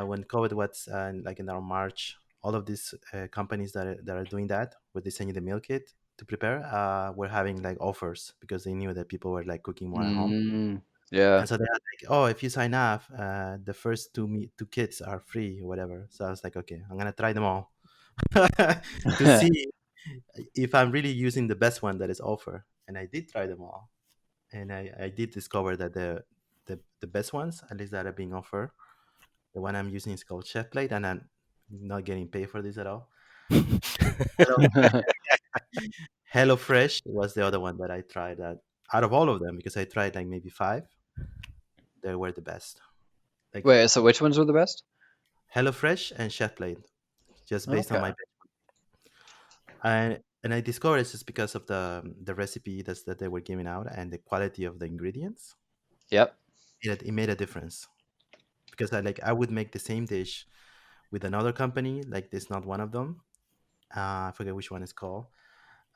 When COVID was like in around March, all of these companies that are doing that, where they send you the meal kit to prepare, were having like offers because they knew that people were like cooking more at home. Mm. Yeah. And so they had like, oh, if you sign up, the first two kits are free or whatever. So I was like, okay, I'm gonna try them all to see if I'm really using the best one that is offered. And I did try them all, and I did discover that the best ones, at least that are being offered, the one I'm using is called Chef Plate, and I'm not getting paid for this at all. Hello, Hello Fresh was the other one that I tried. That out of all of them, because I tried like maybe five, they were the best. Like Wait, so which ones were the best? Hello Fresh and Chef Plate, just based on Okay. my and I discovered it's just because of the recipe that they were giving out and the quality of the ingredients. Yep. It made a difference because I would make the same dish with another company, like this not one of them. I forget which one it's called.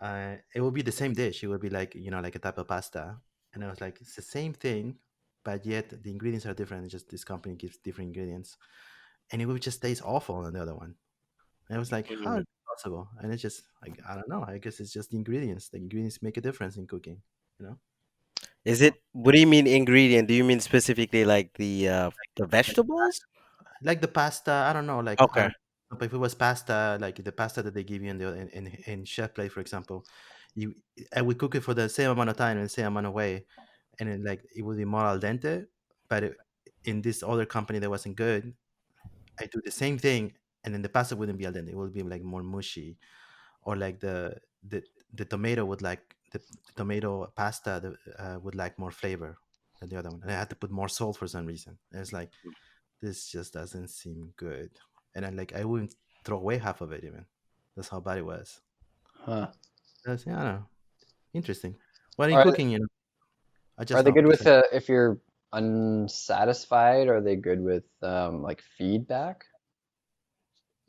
It will be the same dish. It will be like like a type of pasta, and I was like, it's the same thing, but yet the ingredients are different. It's just this company gives different ingredients, and it would just taste awful on the other one. And I was like, how is Mm. it possible? And it's just like I don't know. I guess it's just the ingredients. The ingredients make a difference in cooking. You know, Is it? What do you mean ingredient? Do you mean specifically like the like vegetables? like the pasta. I don't know. Like I Okay. don't. But if it was pasta, like the pasta that they give you in chef plate, for example, you I would cook it for the same amount of time and the same amount of way, and it would be more al dente. But in this other company that wasn't good, I do the same thing, and then the pasta wouldn't be al dente. It would be like more mushy, or like the tomato would like the tomato pasta would like more flavor than the other one, and I had to put more salt for some reason. And it's like this just doesn't seem good, and I wouldn't throw away half of it even. That's how bad it was. Huh. That's, yeah, I don't know. Interesting. But in Are cooking, I are just they know good because with if you're unsatisfied? Are they good with like feedback?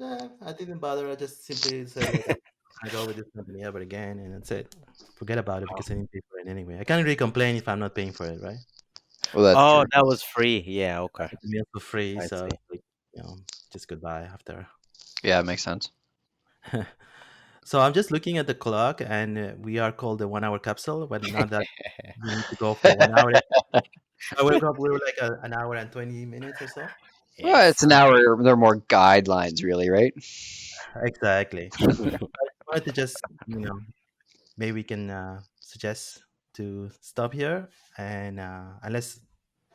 I didn't bother. I just simply said like I'm gonna go with this company ever again, and that's it. Forget about it because I didn't pay for it anyway. I can't really complain if I'm not paying for it, right? Well, that's Oh, true. that was free. Yeah. I Okay. get the meal for free, I so see. like, just goodbye after. Yeah, it makes sense. So I'm just looking at the clock, and we are called the 1 hour capsule, but not that we need to go for 1 hour. I woke up, we were like an hour and 20 minutes or so. Well, it's Yes. an hour. They're more guidelines, really, right? Exactly. I wanted to just, maybe we can suggest to stop here, and unless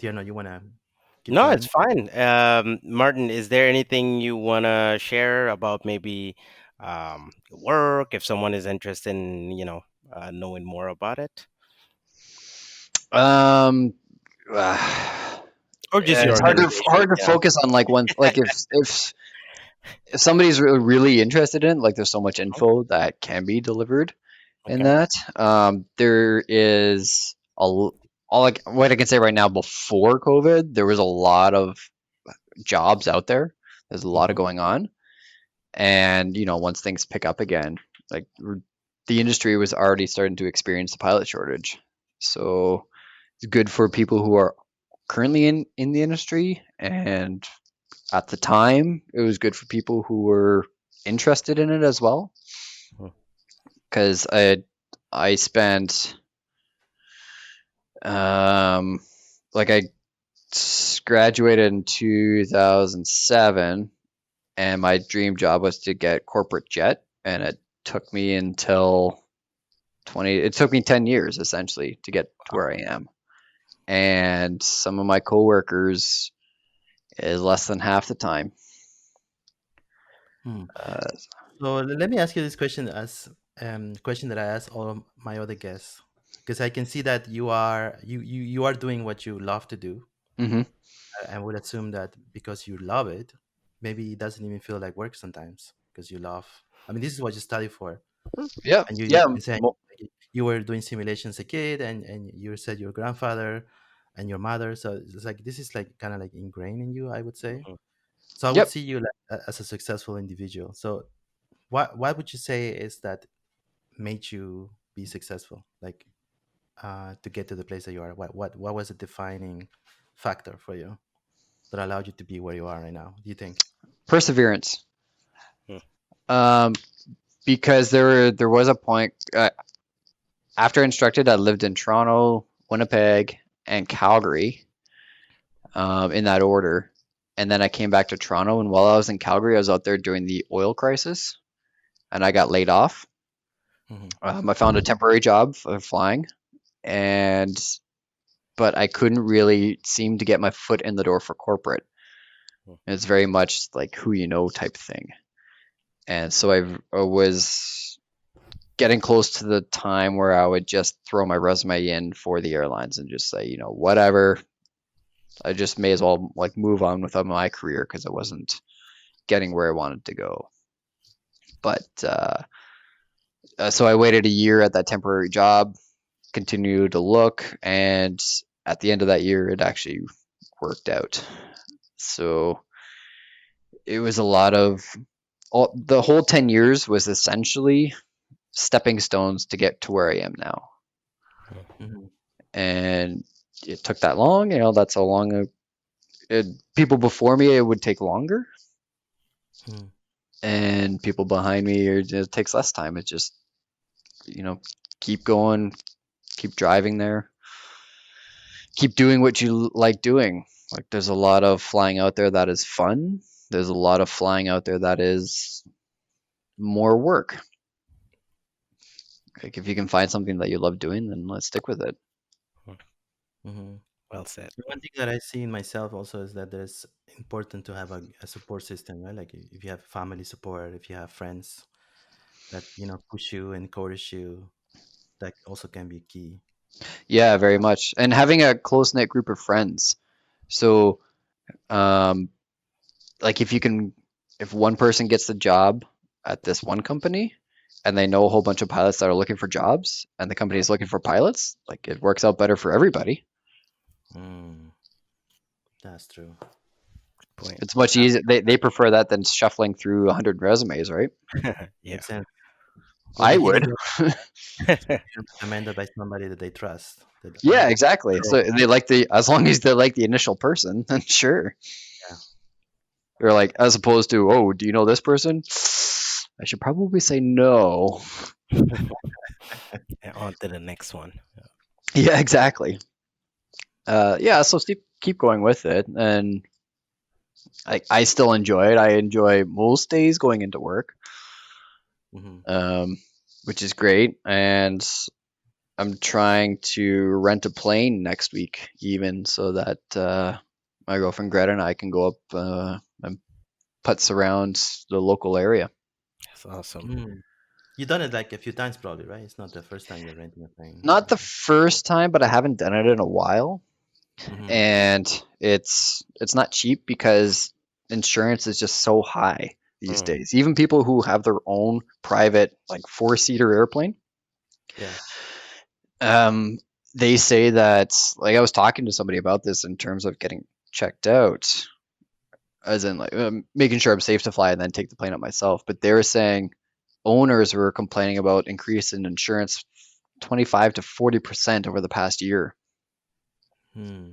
Tierno, you want to keep No, it's going. fine. Martin, is there anything you want to share about maybe your work if someone is interested in, knowing more about it? Um, yeah, Or just your it's organization? hard to Yeah. focus on like one like if somebody's really interested in it, like there's so much Mhm. info that can be delivered in Okay. that. There is what I can say right now. Before COVID, there was a lot of jobs out there. There's a lot of Hmm. going on, and once things pick up again, like the industry was already starting to experience the pilot shortage. So it's good for people who are currently in the industry, and at the time it was good for people who were interested in it as well, Mhm. because I spent like I graduated in 2007, and my dream job was to get corporate jet, and it took me until 20 it took me 10 years essentially to get to where I am. And some of my coworkers is less than half the time. Hmm. uh, So let me ask you this question as question that I ask all of my other guests, because I can see that you are doing what you love to do. mhm. I would assume that because you love it, maybe it doesn't even feel like work sometimes because you love. I mean, this is what you study for, Yeah, and you yeah. you saying like, you were doing simulations as a kid, and you said your grandfather and your mother. So it's like this is like kind of like ingrained in you, I would say. Mhm. So I would Yep. see you like, as a successful individual. So what would you say is that made you be successful? Like to get to the place that you are. What was a defining factor for you that allowed you to be where you are right now? Do you think? Perseverance. Mhm. um because there was a point, after I instructed, I lived in Toronto, Winnipeg, and Calgary, in that order. And then I came back to Toronto. And while I was in Calgary, I was out there during the oil crisis, and I got laid off. Mhm. I found a temporary job for flying, and but I couldn't really seem to get my foot in the door for corporate. It's very much like who you know type thing. And so I was getting close to the time where I would just throw my resume in for the airlines and just say, whatever. I just may as well like move on with my career because I wasn't getting where I wanted to go. But so I waited a year at that temporary job, continued to look, and at the end of that year, it actually worked out. So it was a lot of the whole 10 years was essentially stepping stones to get to where I am now. Mhm. And it took that long. That's how long people before me, it would take longer. Mhm. And people behind me, it takes less time. It just, keep going, keep driving there, keep doing what you like doing. Like there's a lot of flying out there that is fun. There's a lot of flying out there that is more work. Like if you can find something that you love doing, then let's stick with it. Mhm. Well said. The one thing that I see in myself also is that it's important to have a support system, right? Like if you have family support, if you have friends that push you, encourage you, that also can be key. Yeah, very much. And having a close knit group of friends. So, um, like if one person gets the job at this one company and they know a whole bunch of pilots that are looking for jobs and the company is looking for pilots, like it works out better for everybody. Mm, that's true. Point. It's much easier. They prefer that than shuffling through 100 resumes, right? Yeah. Makes sense. Or I like would. being recommended by somebody that they trust. That Yeah, exactly. So True. they as long as they like the initial person, then sure. yeah. Or like, as opposed to, oh, do you know this person? I should probably say no. And on to the next one. Yeah, exactly. Yeah, so keep going with it, and I still enjoy it. I enjoy most days going into work, Hmm. um, which is great. And I'm trying to rent a plane next week, even so that my girlfriend Greta and I can go up and putz around the local area. That's awesome. Mm. You've done it like a few times, probably, right? It's not the first time you're renting a plane. Not the first time, but I haven't done it in a while, Hmm. and it's not cheap because insurance is just so high these Mm. days. Even people who have their own private like four-seater airplane, Yeah. um, they say that, like I was talking to somebody about this in terms of getting checked out, as in like making sure I'm safe to fly and then take the plane up myself. But they were saying owners were complaining about increase in insurance 25 to 40% over the past year. Hmm.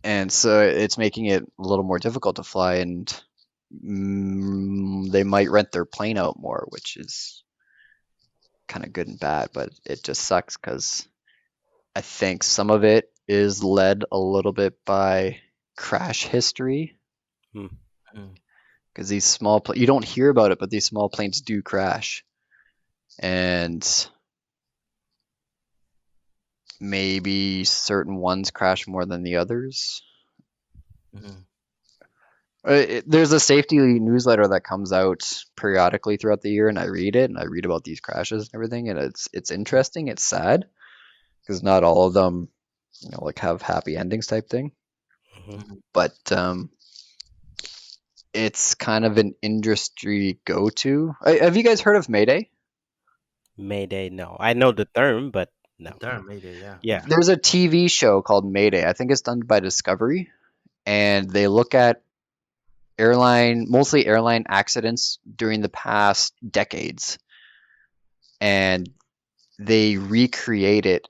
And so it's making it a little more difficult to fly, and they might rent their plane out more, which is kind of good and bad, but it just sucks because I think some of it is led a little bit by crash history, Mm. Mm. because these you don't hear about it, but these small planes do crash, and maybe certain ones crash more than the others. Hmm. There's a safety newsletter that comes out periodically throughout the year, and I read it, and I read about these crashes and everything, and it's interesting. It's sad because not all of them, like have happy endings type thing, Hmm. Hmm. but it's kind of an industry go-to. Have you guys heard of Mayday? Mayday, no. I know the term, but The no. term, maybe, yeah. Yeah. There's a TV show called Mayday. I think it's done by Discovery, and they look at mostly airline accidents during the past decades, and they recreate it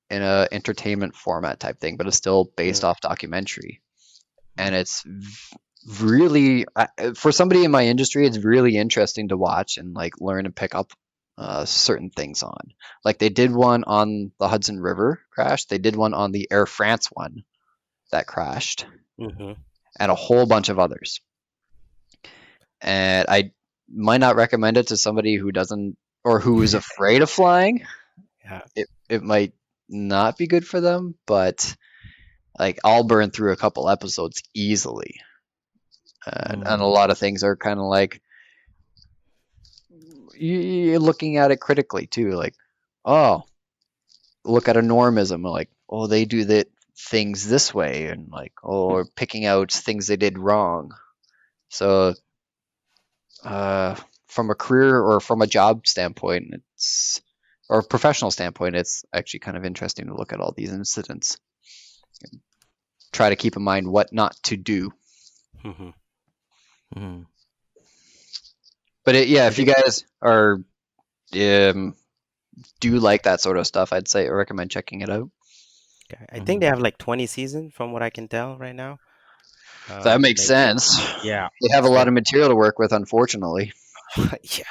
in a entertainment format type thing, but it's still based Mm. off documentary. And Mm. it's really, for somebody in my industry, it's really interesting to watch and like learn and pick up certain things on. Like they did one on the Hudson River crash. They did one on the Air France one that crashed, Hmm. and a whole bunch of others. And I might not recommend it to somebody who doesn't or who is afraid of flying. Yeah. It might not be good for them, but like I'll burn through a couple episodes easily. And a Mm. lot of things are kind of like you're looking at it critically too. Like, oh, look at a normism. Like, oh, they do the things this way, and like, oh, or picking out things they did wrong. So, uh, from a career or from a job standpoint, it's or a professional standpoint, it's actually kind of interesting to look at all these incidents. Try to keep in mind what not to do. Hmm. Mm. But yeah, I if you think guys are do like that sort of stuff, I'd say I recommend checking it out. okay. I think they Mm. have like 20 seasons from what I can tell right now. That makes Maybe. sense. Yeah. They have a lot So of material to work with, unfortunately. yeah,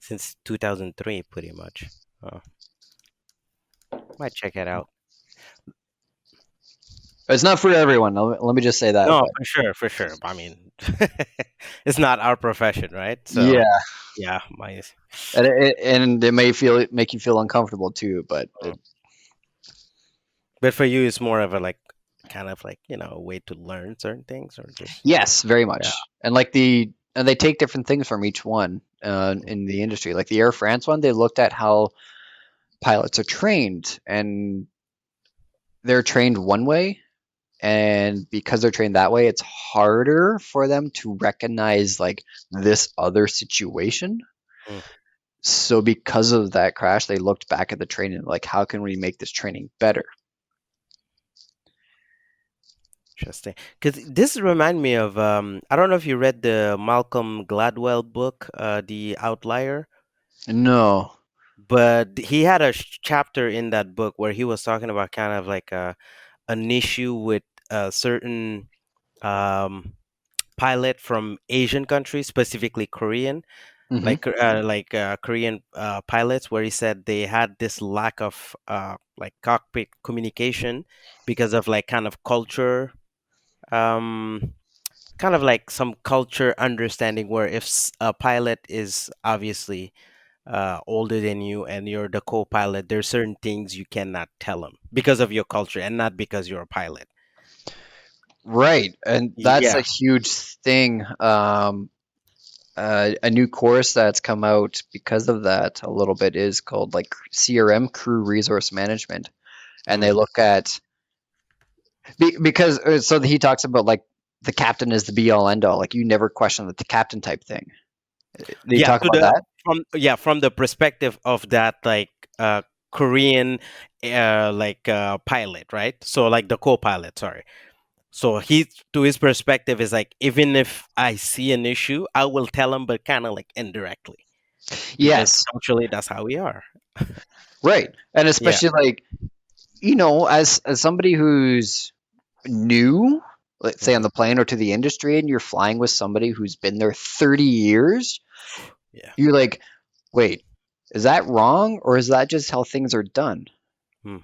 since 2003, pretty much. Uh, might check it out. It's not for everyone. Let me just say that. No, But for sure, for sure. I mean, it's not our profession, right? So yeah, yeah, my. and it may make you feel uncomfortable too. But But for you, it's more of a like, kind of like a way to learn certain things, or just yes, very yeah. much. And they take different things from each one in the industry. Like the Air France one, they looked at how pilots are trained, and they're trained one way, and because they're trained that way, it's harder for them to recognize like this other situation. Mm, So because of that crash, they looked back at the training, like how can we make this training better? interesting. Because this remind me of I don't know if you read the Malcolm Gladwell book, The Outlier. No. But he had a chapter in that book where he was talking about kind of like an issue with a certain um, pilot from Asian countries, specifically Korean, Hmm. Korean pilots, where he said they had this lack of like cockpit communication because of like um, kind of like some culture understanding where if a pilot is obviously older than you and you're the co-pilot, there's certain things you cannot tell them because of your culture and not because you're a pilot. Right, and that's a Yeah. huge thing. A new course that's come out because of that a little bit is called like CRM, Crew Resource Management, and they Mm. look at because so he talks about like the captain is the be all end all. Like you never question the captain type thing. They Yeah, talk about that. from the perspective of that like Korean pilot, right? So like the co-pilot, sorry. So he to his perspective is like even if I see an issue, I will tell him, but kind of like indirectly because Yes, culturally that's how we are. right, and Yeah. especially like as somebody who's new, let's say on Hmm. the plane or to the industry, and you're flying with somebody who's been there 30 years, Yeah. you're like, wait, is that wrong or is that just how things are done? Mm.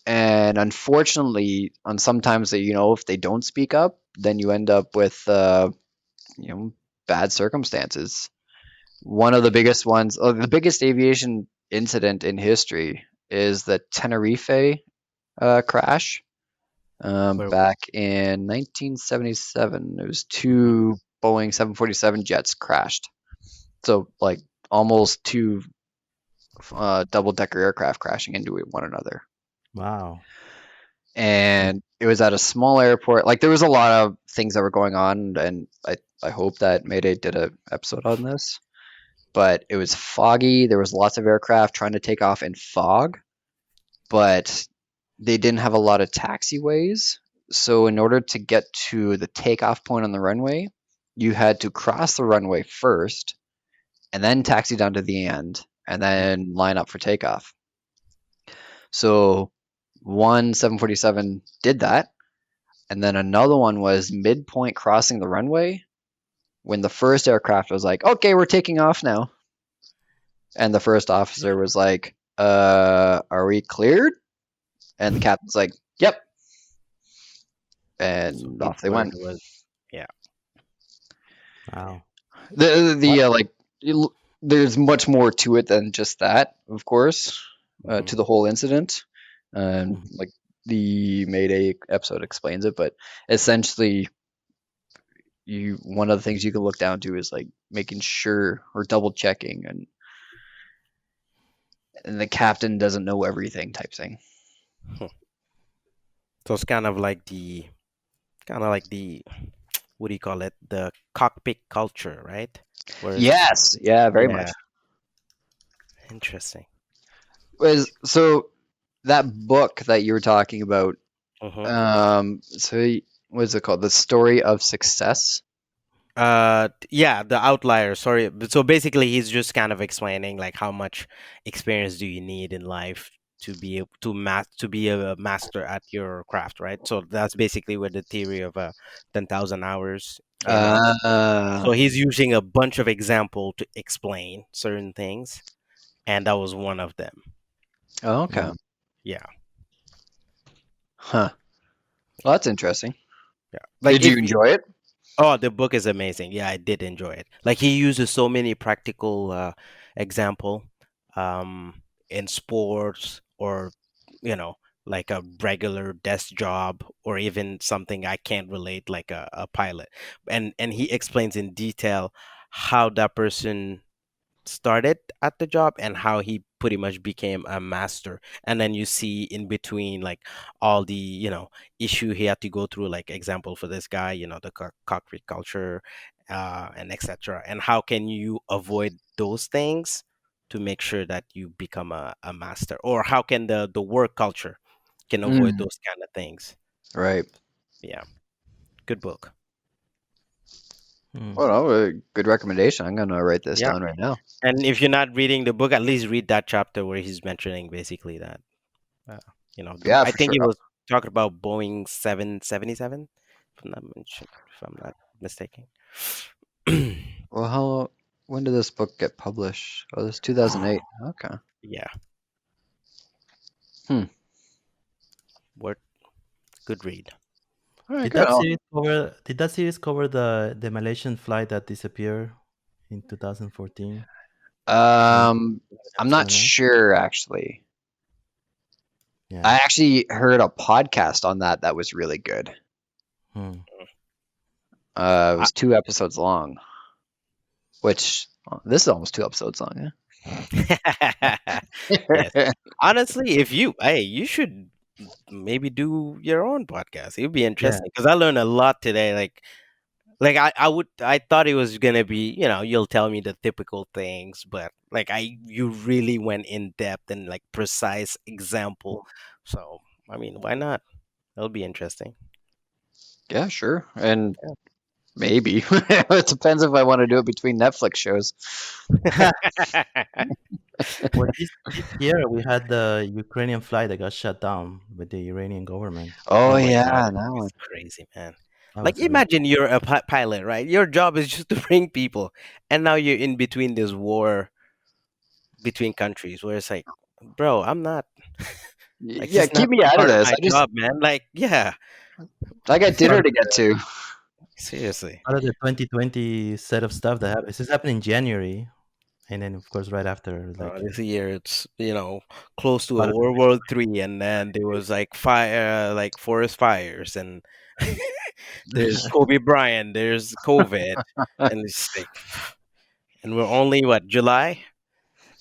And unfortunately, on sometimes if they don't speak up, then you end up with you know bad circumstances. One of the biggest ones, the biggest aviation incident in history is the Tenerife crash Where back in 1977. It was Mhm. two Boeing 747 jets crashed. So like almost two double-decker aircraft crashing into one another. Wow. And it was at a small airport. Like there was a lot of things that were going on, and I hope that Mayday did a episode on this. But it was foggy. There was lots of aircraft trying to take off in fog, but they didn't have a lot of taxiways. So in order to get to the takeoff point on the runway, you had to cross the runway first, and then taxi down to the end, and then line up for takeoff. So one 747 did that, and then another one was midpoint crossing the runway when the first aircraft was like, "Okay, we're taking off now." And the first officer was like, are we cleared? And the captain's like, yep. So And his off they word went. was, yeah. Wow. The What? like, there's much more to it than just that, of course, Mhm. to the whole incident. Mhm. Like the Mayday episode explains it, but essentially, one of the things you can look down to is like making sure or double checking, and the captain doesn't know everything type thing. Hmm. So it's kind of like the what do you call it? The cockpit culture, right? Whereas, Yes, yeah, very yeah, much. interesting. So that book that you were talking about, Hmm. What's it called? The Story of Success. Yeah, the outlier. Sorry. So basically, he's just kind of explaining like how much experience do you need in life to be to be a master at your craft, right? So that's basically where the theory of 10,000 hours came out. Uh, So he's using a bunch of example to explain certain things, and that was one of them. okay. Mm. Yeah, Huh. Well, that's interesting. yeah. Like Did you if enjoy it? Oh, the book is amazing. Yeah, I did enjoy it. Like he uses so many practical example in sports or you know like a regular desk job or even something I can't relate like a pilot. And he explains in detail how that person started at the job and how he pretty much became a master, and then you see in between like all the issue he had to go through, like example for this guy, the cockpit culture, and etc., and how can you avoid those things to make sure that you become a master, or how can the work culture can avoid Mm, those kind of things. right. Yeah, good book. Mm. Well, no, a good recommendation. I'm gonna write this Yeah, down right now. and if you're not reading the book, at least read that chapter where he's mentioning basically that Uh, Yeah, I for think sure. he was talking about Boeing 777, if I'm not mistaken. Well, when did this book get published? Oh, this 2008. Okay. Yeah, Hmm. what good read. All right, Did good. that series cover? Did that series cover the Malaysian flight that disappeared in 2014 in I'm Capsule not 9? sure actually. Yeah. I actually heard a podcast on that was really good. Hmm. It I, was 2 episodes long, which this is almost 2 episodes long. yes, Yeah. honestly, you should maybe do your own podcast. It would be Yeah. interesting because I learned a lot today. Like I thought it was gonna be, you'll tell me the typical things, but like you really went in depth and like precise example. So I mean, why not? That'll be interesting. Yeah, sure. And maybe it depends if I want to do it between Netflix shows. Well, this year we had the Ukrainian flight that got shut down with the Iranian government. Oh Oh my God, yeah, that one. it's crazy, man. That Like was amazing. imagine you're a pilot, right? Your job is just to bring people, and now you're in between this war between countries where it's like, bro, I'm not like Yeah, this is keep not me out of part of this. my job, man. Like, yeah, I got It's part dinner of to get to. seriously. the 2020 set of stuff that happened. This is happening in January, and then of course right after, like, This year it's close to a Valdez. World War III, and then there was like fire, like forest fires, and there's Kobe Bryant, there's COVID, and it's like, and we're only what, July?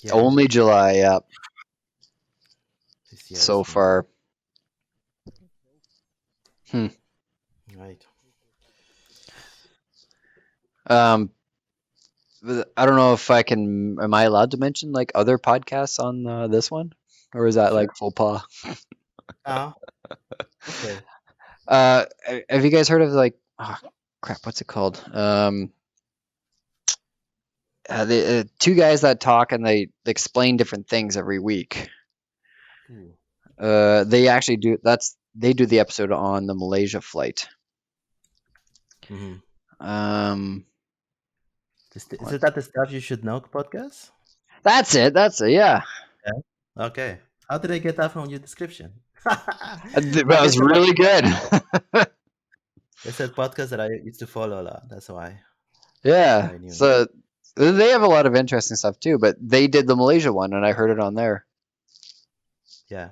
Yeah, Only July, yeah, this year has so been far. Hmm. right. Um, I don't know if I can. Am I allowed to mention like other podcasts on this one, or is that Sure. like faux pas? Ah, okay. Have you guys heard of like, oh, crap? What's it called? The two guys that talk and they explain different things every week. Ooh. They actually do. They do the episode on the Malaysia flight. Mm-hmm. Um, Is what? that the stuff you should know podcast? That's it. That's it. Yeah. Yeah. Okay. How did I get that from your description? That Like I was said, really good. it's a podcast that I used to follow a lot. That's Yeah. why I knew it. So they have a lot of interesting stuff too, but they did the Malaysia one and I heard it on there. Yeah.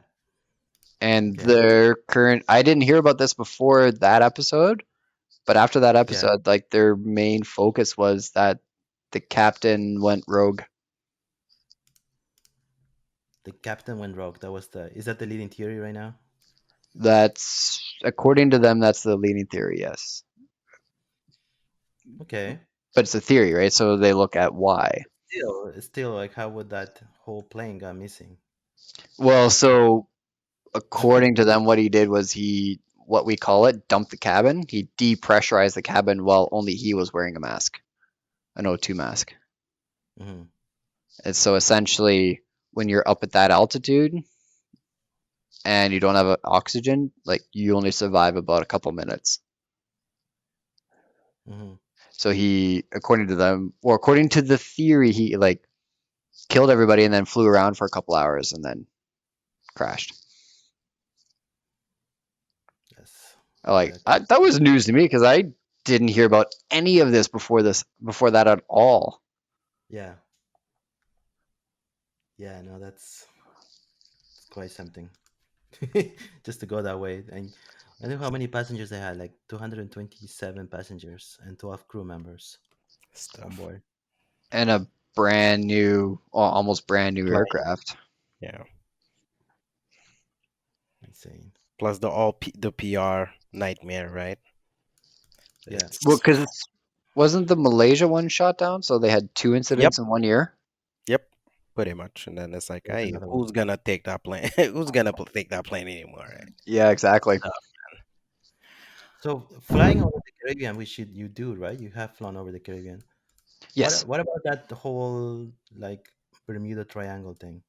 And Okay. their current, I didn't hear about this before that episode, but after that Yeah. episode, like their main focus was that the captain went rogue. The captain went rogue. Is that the leading theory right now? That's, according to them, that's the leading theory, yes. Okay. But it's a theory, right? So they look at why. Still, like, how would that whole plane go missing? Well, so according to them, what he did was he, what we call it, dumped the cabin. He depressurized the cabin while only he was wearing a mask, an O2 mask. Hmm. And so essentially, when you're up at that altitude and you don't have oxygen, like you only survive about a couple minutes. Hmm. So he, according to them, or according to the theory, he like killed everybody and then flew around for a couple hours and then crashed. Yes. Like That could. that was news to me because I didn't hear about any of this before that at all. Yeah. Yeah. No, that's it's quite something. Just to go that way. And I know how many passengers they had, like 227 passengers and 12 crew members on Stuff. board. And a brand new, almost brand new Plane. aircraft. Yeah. Insane. Plus the PR nightmare, right? Yeah. Well, It's because wasn't the Malaysia one shot down? So they had two yep, incidents in 1 year. yep, pretty much. And then it's like, There's hey, another one. who's gonna take that plane? Who's gonna take that plane anymore, right? Yeah, exactly. Uh, So flying over the Caribbean, which you do, right? You have flown over the Caribbean. Yes. What about that whole like Bermuda Triangle thing?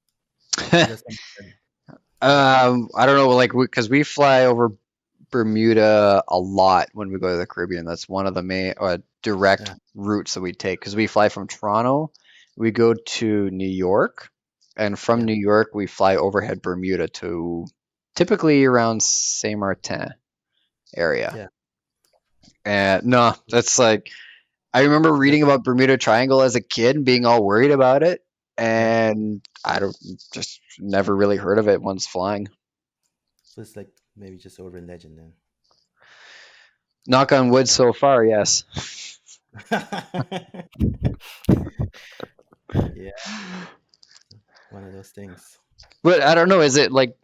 Is that something I don't know, like, because we fly over Bermuda a lot when we go to the Caribbean. That's one of the main direct yeah, routes that we take because we fly from Toronto, we go to New York, and from yeah, New York we fly overhead Bermuda to typically around Saint Martin area. yeah, And no, that's like I remember just, reading about Bermuda Triangle as a kid and being all worried about it, yeah. and I don't just never really heard of it once flying. So it's like maybe just urban legend then. Knock on wood so far, yes. Yeah, one of those things. But I don't know, is it like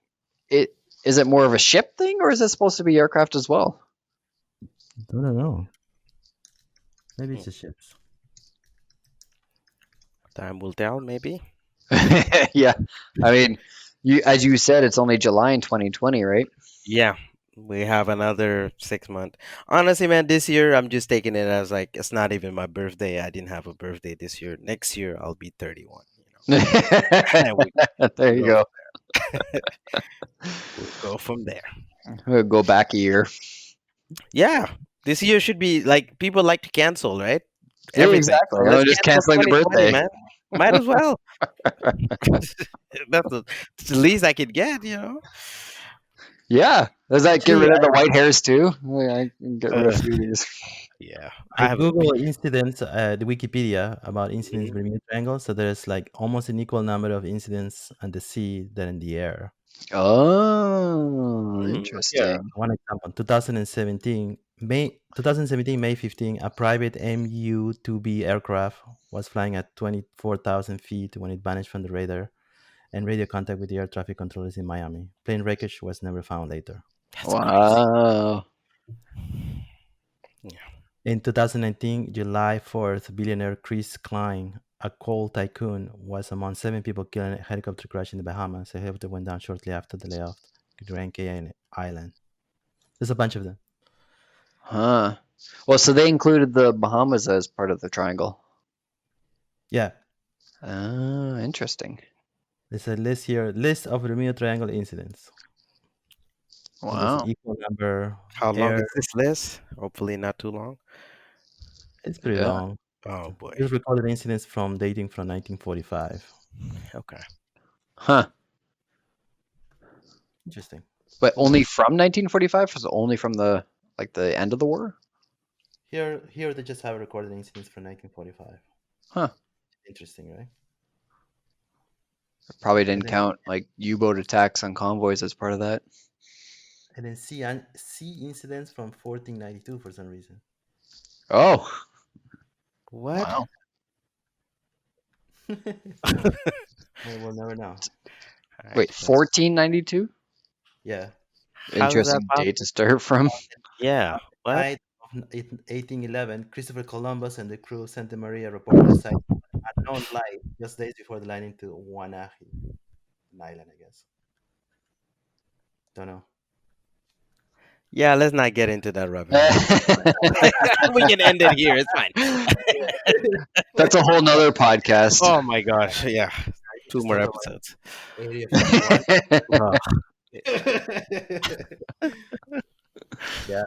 it is it more of a ship thing or is it supposed to be aircraft as well? I don't know. Maybe hmm, it's the ships. time will tell, maybe. Yeah. I mean, you as you said, it's only July in 2020, right? Yeah, we have another 6 month. Honestly, man, this year I'm just taking it as like it's not even my birthday. I didn't have a birthday this year. Next year I'll be 31. And There we you go. go. We'll go from there. We'll go back a year. Yeah, this year should be like people like to cancel, right? Yeah, Everything. exactly. So I'm let's just cancel canceling the 2020, birthday. man. Might as well. That's the least I could get, you know. Yeah. Does that get Actually, rid of the white hairs too? Yeah, I can get rid of a Uh, few of these. yeah, I I have a Google incidents, the Wikipedia about incidents in Bermuda Triangle. So there's like almost an equal number of incidents on the sea than in the air. Oh, yeah. interesting. One example, 2017, May 15, a private MU-2B aircraft was flying at 24,000 feet when it vanished from the radar and radio contact with the air traffic controllers in Miami. Plane wreckage was never found later. That's crazy. Wow. Yeah. In 2019, July 4th, billionaire Chris Klein, a coal tycoon, was among 7 people killed in a helicopter crash in the Bahamas. A helicopter went down shortly after the layoff Grand Cayman Island. There's a bunch of them. Huh. Well, so they included the Bahamas as part of the triangle. Yeah, Oh, interesting. there's a list here, list of Bermuda Triangle incidents. And there's an Wow. equal number How long air. is this list? Hopefully not too long. It's pretty Yeah. long. Oh boy. These recorded incidents from dating from 1945. Okay. Huh. Interesting. But only from 1945? Was it only from the the end of the war? Here they just have recorded incidents from 1945. Huh. Interesting, right? Probably And didn't then count like U-boat attacks on convoys as part of that. sea incidents from 1492 for some reason. Oh, What? wow. We'll never know. All right. Wait, 1492? Yeah. How is that Interesting possible? date to start from. Yeah. What? Night of 1811, Christopher Columbus and the crew of Santa Maria reportedly sighted an unknown light just days before the landing to Wanahi, an island, I guess. Don't know. Yeah, let's not get into that rabbit hole. We can end it here. It's fine. That's a whole nother podcast. Oh my gosh. Yeah. I can Two just more talk about episodes. Area 51. Oh, Yeah.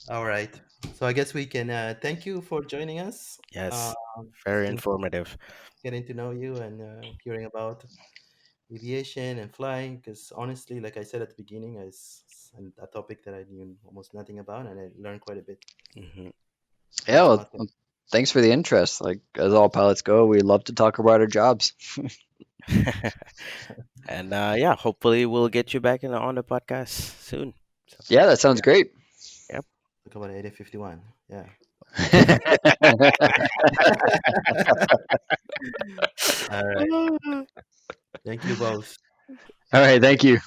All right. So I guess we can thank you for joining us. yes. It's Very been fun informative. getting to know you and hearing about aviation and flying. Because honestly, like I said at the beginning, it's a topic that I knew almost nothing about, and I learned quite a bit. Hmm. So Yeah, that's well, awesome. thanks for the interest. Like as all pilots go, we love to talk about our jobs. And yeah, hopefully we'll get you back on the podcast soon. So, Yeah, that sounds great. yep. Talk about Area 51. Yeah. All right. Thank you both. All right, thank you.